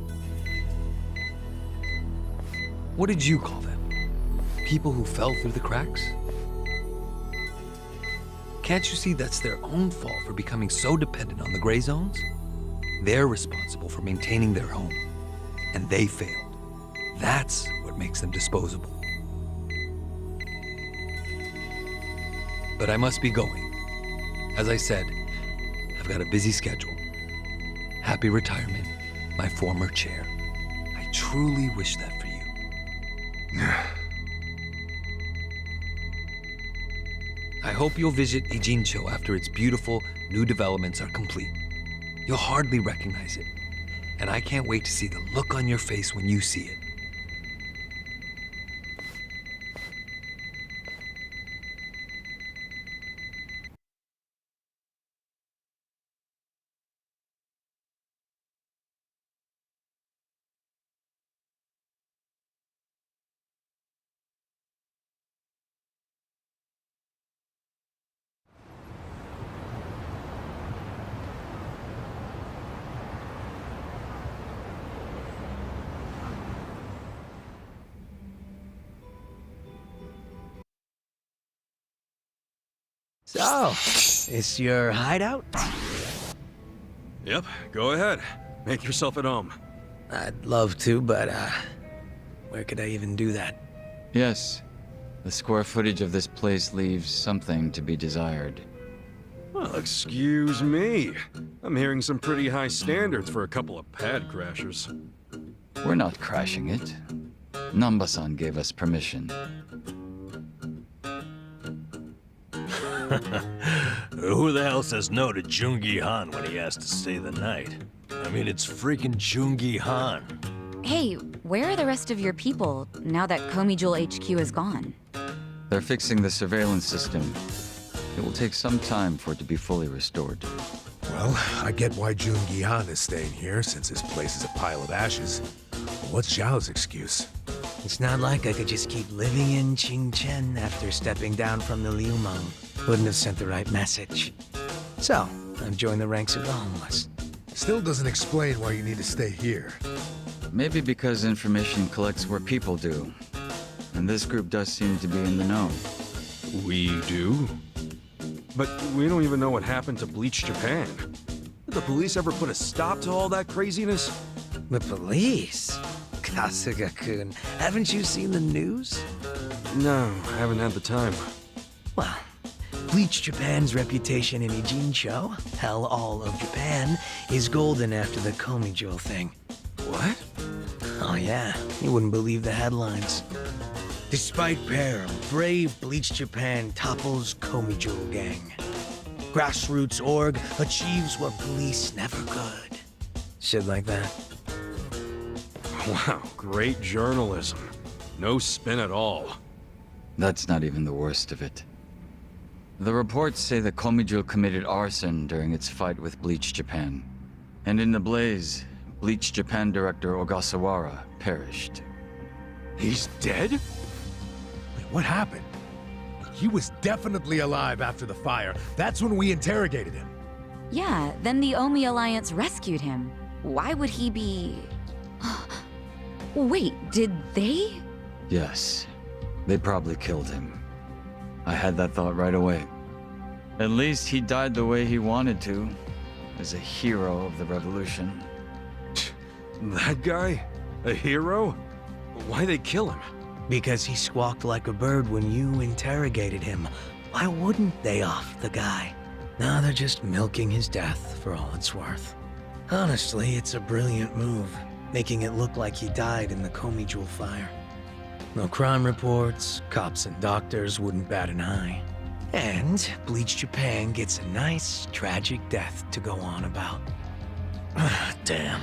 What did you call them? People who fell through the cracks? Can't you see that's their own fault for becoming so dependent on the gray zones? They're responsible for maintaining their home, and they failed. That's what makes them disposable. But I must be going. As I said, I've got a busy schedule. Happy retirement, my former chair. I truly wish that for you. I hope you'll visit Ijincho after its beautiful new developments are complete. You'll hardly recognize it, and I can't wait to see the look on your face when you see it. So, is your hideout? Yep, go ahead. Make yourself at home. I'd love to, but, where could I even do that? Yes. The square footage of this place leaves something to be desired. Well, excuse me. I'm hearing some pretty high standards for a couple of pad crashers. We're not crashing it. Namba-san gave us permission. Who the hell says no to Jungi Han when he has to stay the night? I mean, it's freaking Jungi Han. Hey, where are the rest of your people now that Komijul HQ is gone? They're fixing the surveillance system. It will take some time for it to be fully restored. Well, I get why Jungi Han is staying here, since this place is a pile of ashes. But what's Zhao's excuse? It's not like I could just keep living in Qingchen after stepping down from the Liumang. Wouldn't have sent the right message. So, I've joined the ranks of the homeless. Still doesn't explain why you need to stay here. Maybe because information collects where people do. And this group does seem to be in the know. We do? But we don't even know what happened to Bleach Japan. Did the police ever put a stop to all that craziness? The police? Kasuga-kun, haven't you seen the news? No, I haven't had the time. Well, Bleach Japan's reputation in Ijincho, hell, all of Japan, is golden after the Komijul thing. What? Oh yeah, you wouldn't believe the headlines. Despite peril, brave Bleach Japan topples Komijul gang. Grassroots org achieves what police never could. Shit like that. Wow, great journalism. No spin at all. That's not even the worst of it. The reports say that Komijul committed arson during its fight with Bleach Japan. And in the blaze, Bleach Japan director Ogasawara perished. He's dead? Wait, what happened? He was definitely alive after the fire. That's when we interrogated him. Yeah, then the Omi Alliance rescued him. Why would he be... Wait, did they? Yes, they probably killed him. I had that thought right away. At least he died the way he wanted to, as a hero of the revolution. That guy? A hero? Why'd they kill him? Because he squawked like a bird when you interrogated him. Why wouldn't they off the guy? Now they're just milking his death for all it's worth. Honestly, it's a brilliant move, making it look like he died in the Komi Jewel fire. No crime reports, cops and doctors wouldn't bat an eye. And Bleach Japan gets a nice, tragic death to go on about. Damn.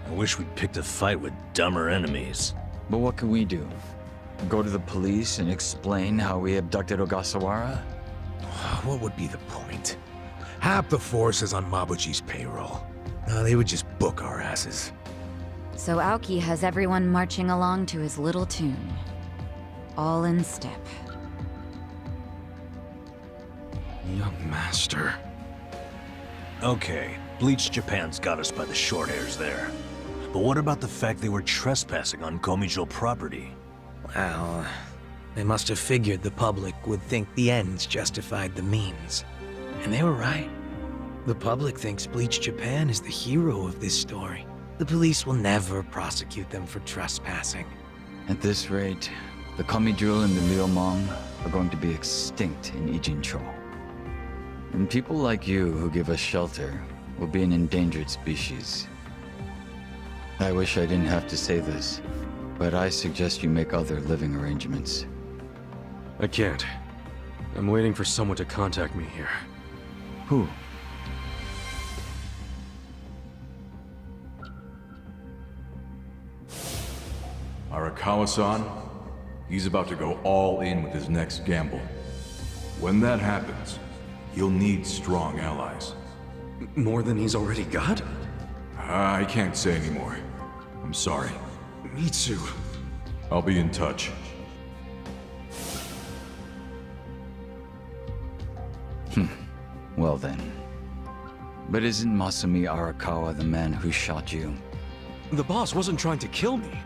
I wish we'd picked a fight with dumber enemies. But what can we do? Go to the police and explain how we abducted Ogasawara? What would be the point? Half the force is on Mabuchi's payroll. They would just book our asses. So Aoki has everyone marching along to his little tune. All in step. Young master. Okay, Bleach Japan's got us by the short hairs there. But what about the fact they were trespassing on Komijo property? Well, they must have figured the public would think the ends justified the means. And they were right. The public thinks Bleach Japan is the hero of this story. The police will never prosecute them for trespassing. At this rate, the Komijul and the Liumang are going to be extinct in Ijincho. And people like you who give us shelter will be an endangered species. I wish I didn't have to say this, but I suggest you make other living arrangements. I can't. I'm waiting for someone to contact me here. Who? Arakawa-san, he's about to go all in with his next gamble. When that happens, he'll need strong allies. More than he's already got? I can't say anymore. I'm sorry. Mitsu. I'll be in touch. Well then. But isn't Masumi Arakawa the man who shot you? The boss wasn't trying to kill me.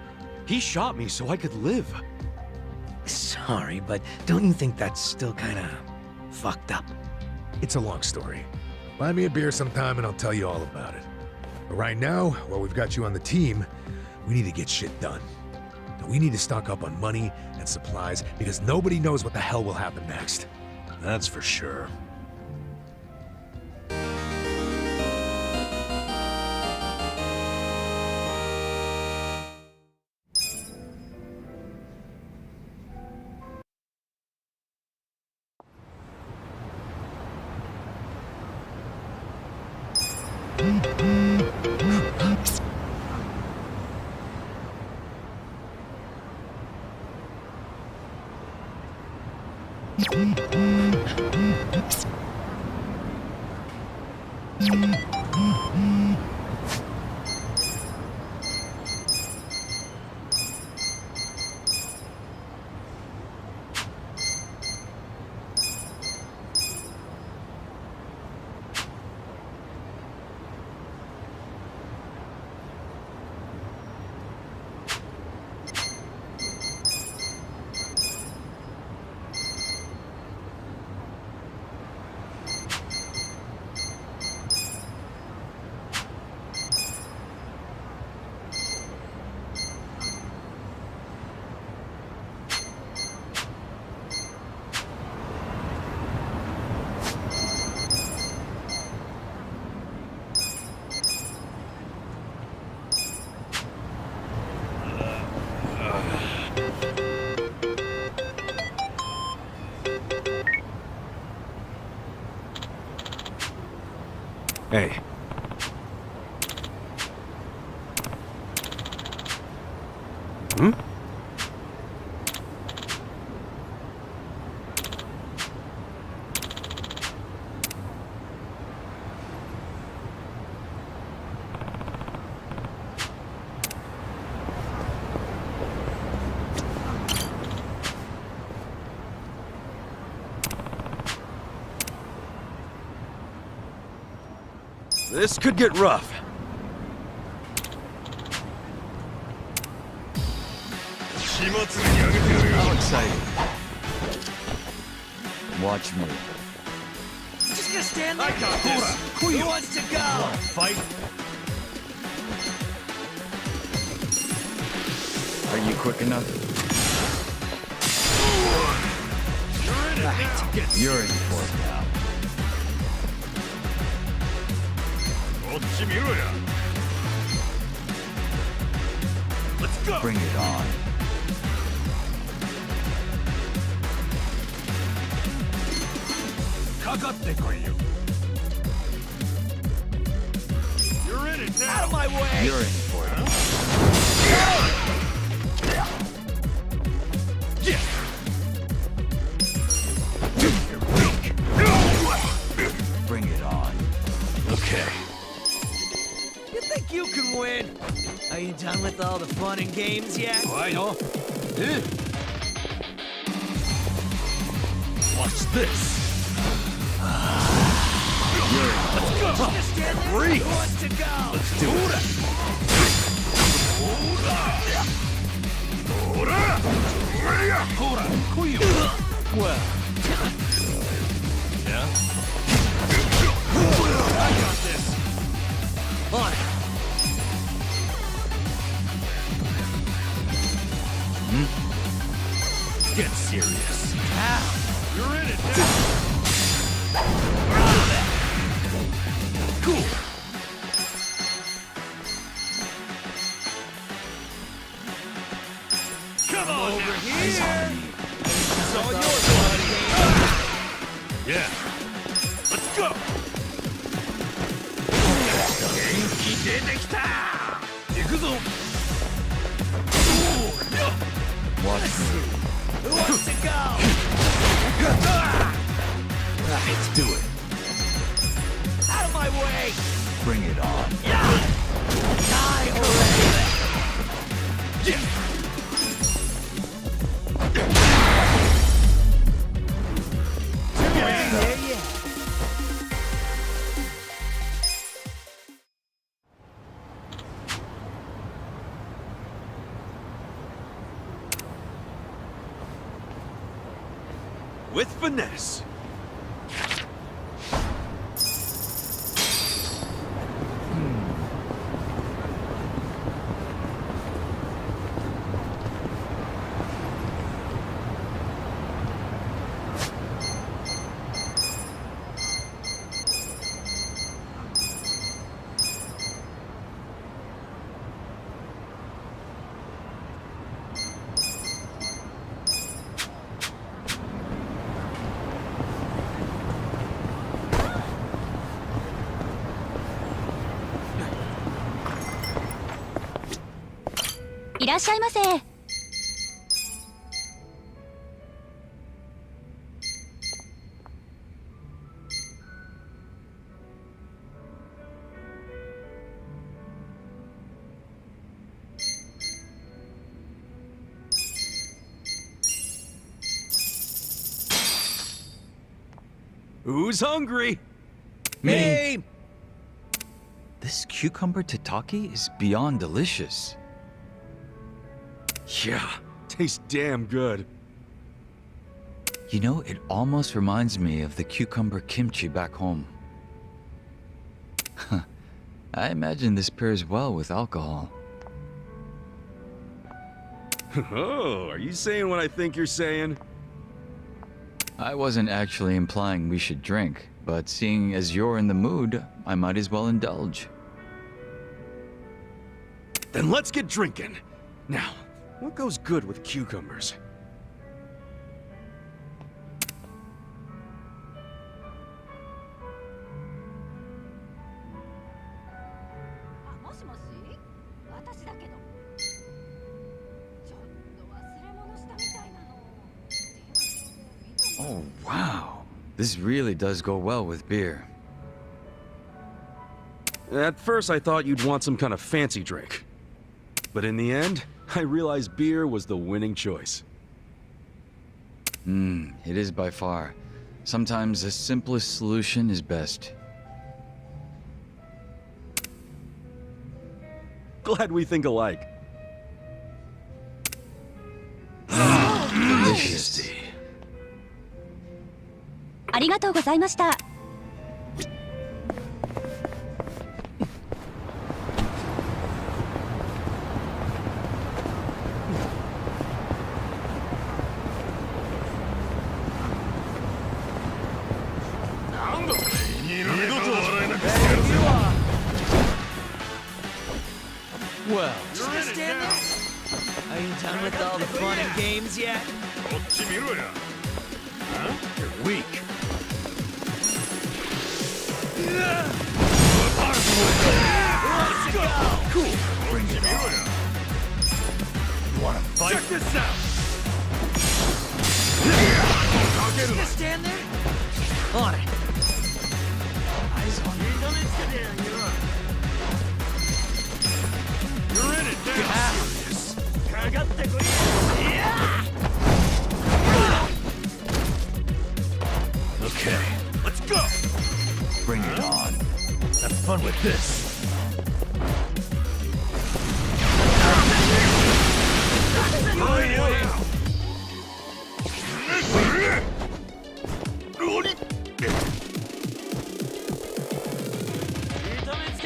He shot me so I could live. Sorry, but don't you think that's still kinda fucked up? It's a long story. Buy me a beer sometime and I'll tell you all about it. But right now, while we've got you on the team, we need to get shit done. We need to stock up on money and supplies because nobody knows what the hell will happen next. That's for sure. Hey. Hmm? This could get rough. How exciting. Watch me. Just gonna stand there. I got this. Who wants to go? Fight? Are you quick enough? You're in for it now. Bring it on. You're in it now. Out of my way! You're in for it. Bring it on. Okay. You think you can win? Are you done with all the fun and games yet? I know. Watch this. Let's go! Just stand there. Freeze. Who wants to go? Let's do it. Well, Yeah? I got this. On it. Get serious. Ow! You're in it now. Cool. Come on Over now. here. It's all yours, buddy. Yeah. Let's go. Watch me. Who wants to go? Let's do it. Out of my way! Bring it on. Die already! Yeah. With finesse.いらっしゃいませ。Who's hungry? Me! This cucumber tataki is beyond delicious. Yeah, tastes damn good. You know, it almost reminds me of the cucumber kimchi back home. I imagine this pairs well with alcohol. Oh, are you saying what I think you're saying? I wasn't actually implying we should drink, but seeing as you're in the mood, I might as well indulge. Then let's get drinking. Now, what goes good with cucumbers? Oh, wow. This really does go well with beer. At first I thought you'd want some kind of fancy drink. But in the end, I realized beer was the winning choice. It is by far. Sometimes the simplest solution is best. Glad we think alike. Delicious. ありがとうございました。二度と笑えなくしてやるぜ。Well, just gonna stand there? Are you done with all the fun and games yet? You're weak. Let's go! Cool. Bring it on. You wanna fight? Check this out. Just gonna stand there? On it. Eyes on you. You're in it now. Okay, let's go. Bring it on. Have fun with this.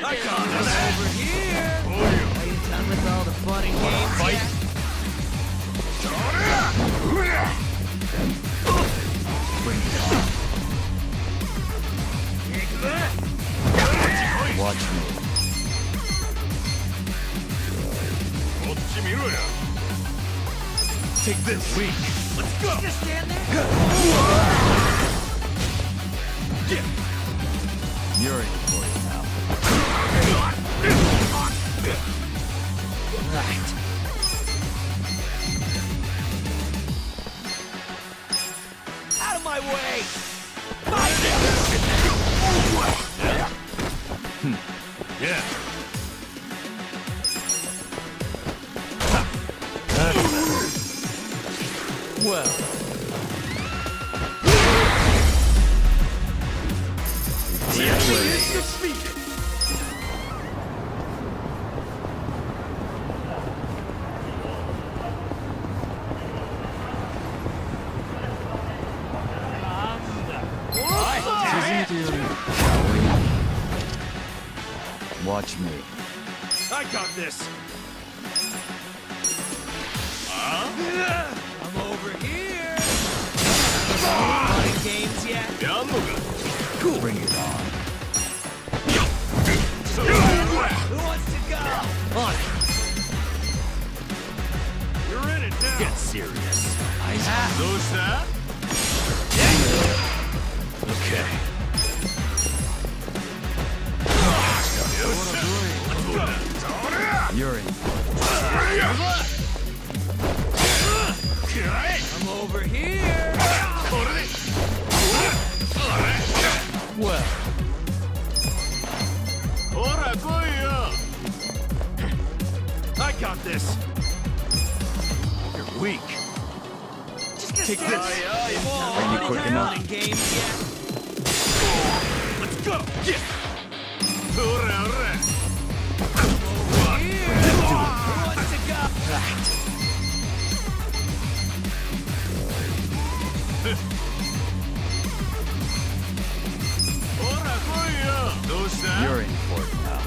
I got us over here. Are you done with all the fun and games Fight. yet? Bring it on. Watch me. Take this. Weak. Let's go. Just stand there? You're in for it now. Right. Out of my way! Yeah. Well. Watch me. I got this. I'm over here. Fun and games yet? Cool. Bring it on. Who wants to go? On it. You're in it now. Get serious. Who's that? Okay. You're in. I'm over here. Well. I got this. You're weak. Take this. Are you quick enough? Fun and games yet? Let's go. Yeah. Here. Who wants to go? Right. You're in for it now.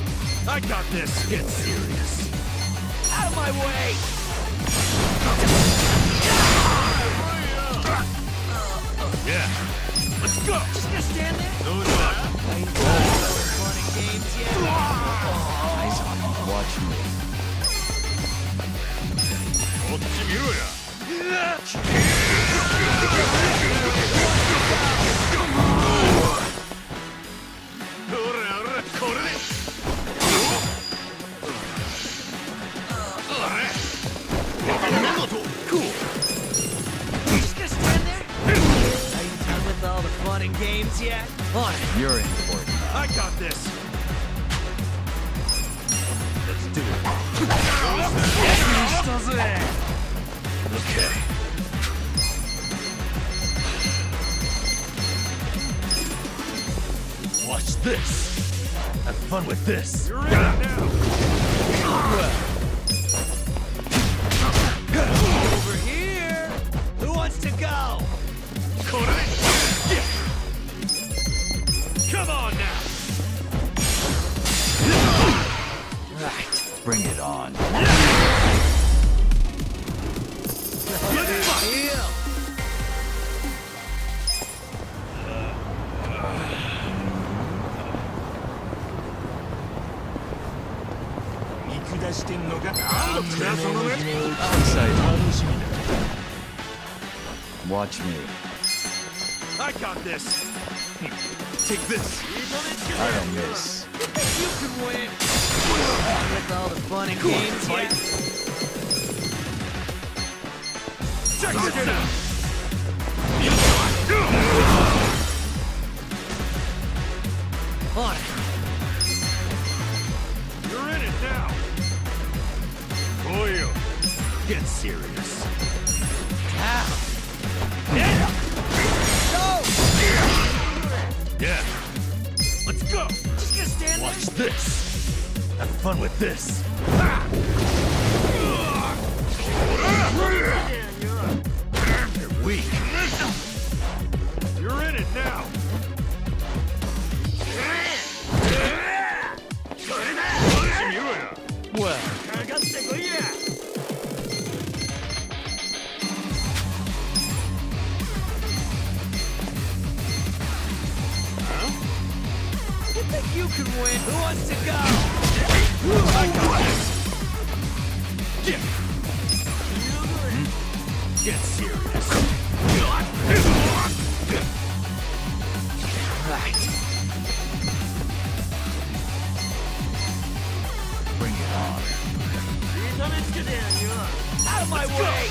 I got this. Get serious. Out of my way. Yeah. Let's go. Just gonna stand there? Who's that? Fun and games yet? Eyes on me. Watch me. Cool. Just gonna stand there? Are you done with all the fun and games yet? On it. You're in for it now. I got this. Let's do it. Okay. Watch this. Have fun with this. You're in now. Over here. Who wants to go? Come on now. Right. Bring it on. Heal. 下してんのか。なんだその目。 Watch me. I got this. Take this. I don't miss. You can win. With all the fun and games yet? Check this out. On it. You're in it now. Boyo, get serious. Ow. Yeah. Go! Yeah. Let's go. Just gonna stand Watch there? this. Have fun with this. You're weak. You're in it now. Well, you think you can win? Who wants to go? I got this. Get serious. Right. Bring it on. Out of my way!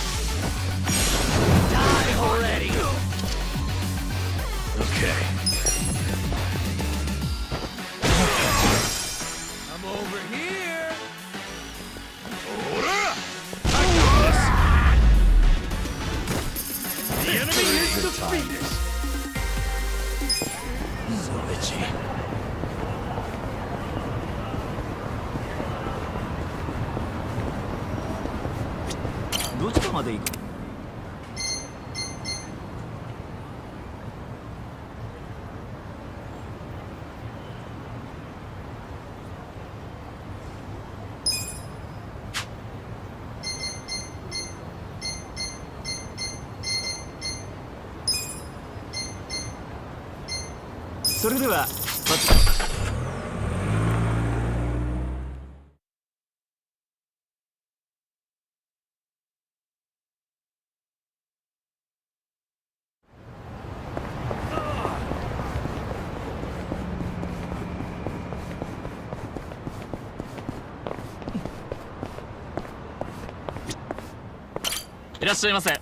Die already! Okay. I'm over here! I got this. The enemy is defeated. So itchy. どちらまで行く？それではまず。 いらっしゃいませ。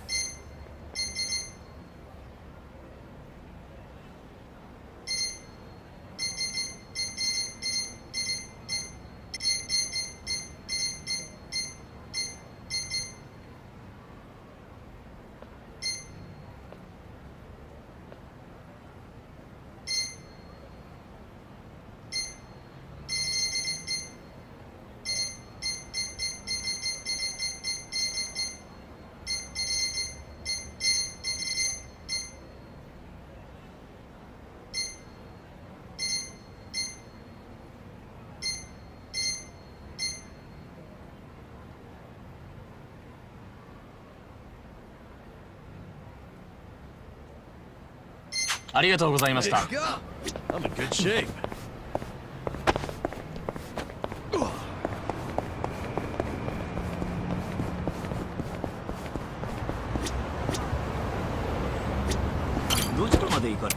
ありがとうございました。 I'm in good shape. どちらまで行かれ？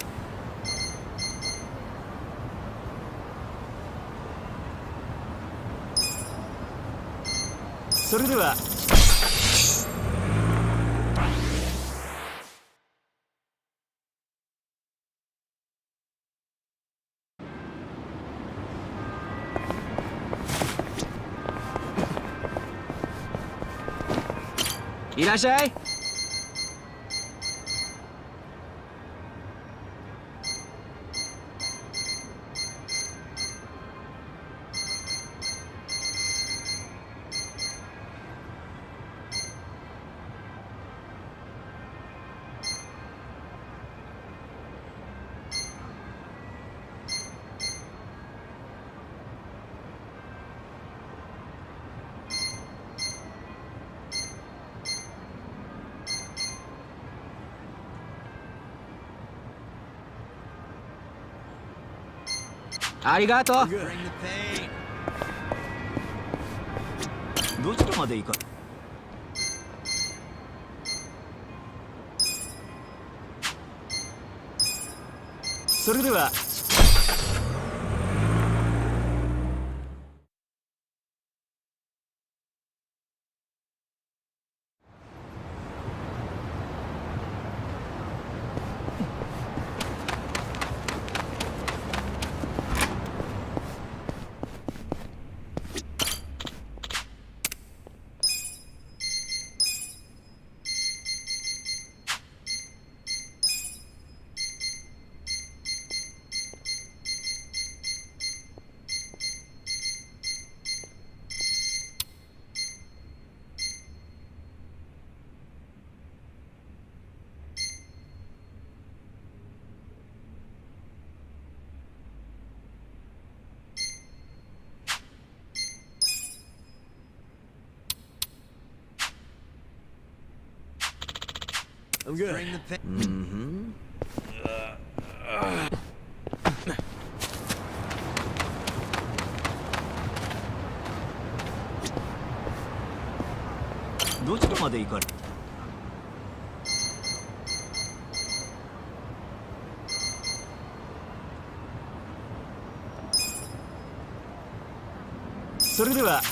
それでは。 いらっしゃい。ありがとう。どちらまで行かそれではI'm good. Mm-hmm. どちらまで行かれそれでは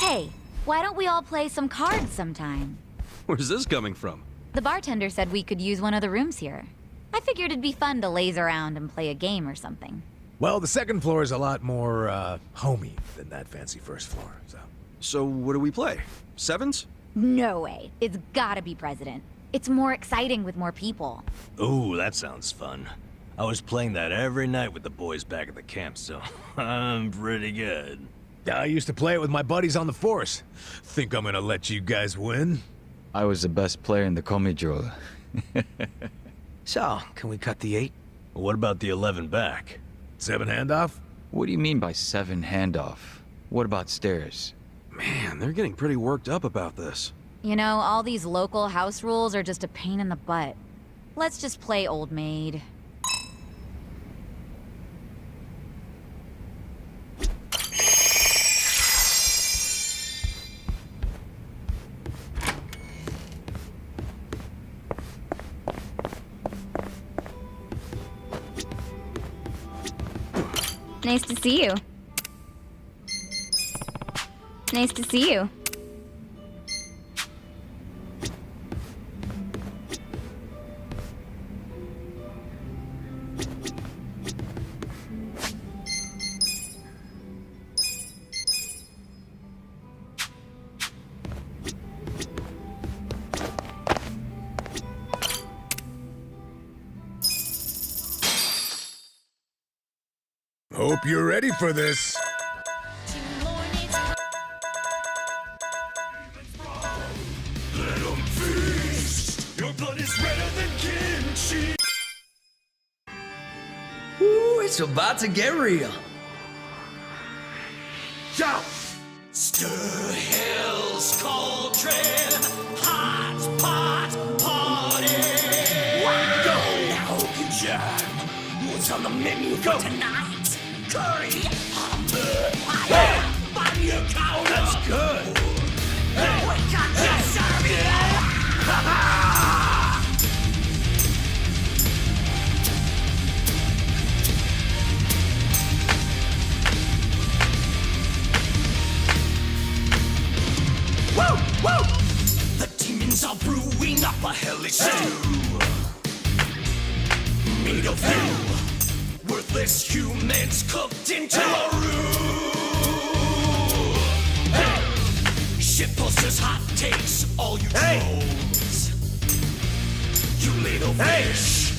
Hey, why don't we all play some cards sometime? Where's this coming from? The bartender said we could use one of the rooms here. I figured it'd be fun to laze around and play a game or something. Well, the second floor is a lot more, homey than that fancy first floor, so... So what do we play? Sevens? No way. It's gotta be President. It's more exciting with more people. Ooh, that sounds fun. I was playing that every night with the boys back at the camp, so I'm pretty good. I used to play it with my buddies on the force. Think I'm gonna let you guys win? I was the best player in the Komijul. So, can we cut the 8? What about the 11 back? 7 handoff? What do you mean by 7 handoff? What about stairs? Man, they're getting pretty worked up about this. You know, all these local house rules are just a pain in the butt. Let's just play Old Maid. Nice to see you. Nice to see you. Hope you're ready for this. Let 'em feast. Your blood is redder than kimchi. Ooh, it's about to get real. Zhao! Stir hell's cauldron. Hot pot party. Go now, John. What's on the menu for tonight? Curry, humble pie, fire cow. That's good. Hey, we got to serve you. Woo, woo! The demons are brewing up a hellish stew. Made of you. Worthless humans cooked into a roux. Hey! Shit posters, hot takes, all you trolls. You little fish,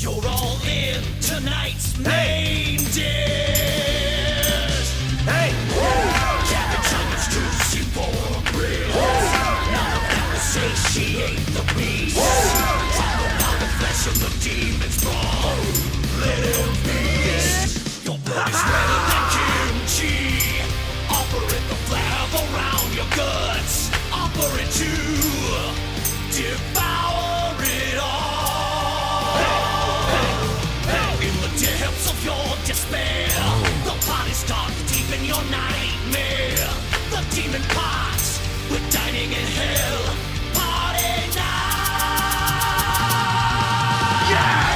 You're all in tonight's main dish. Hey! Cabbage onions to see for a grill. None of that will say she ain't the beast. Talk about the flesh of the demon's brawn. Let him feast. Your blood is redder than kimchi. Offer it the flab around your guts. Offer it to devour it all. In the depths of your despair, the pot is dark deep in your nightmare. The demon pots, we're dining in hell. Party night! Yeah!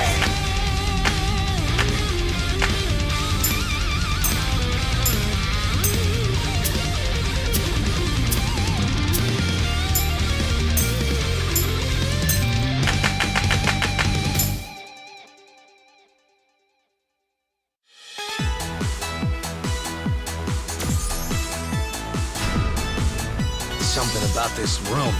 Something about this room.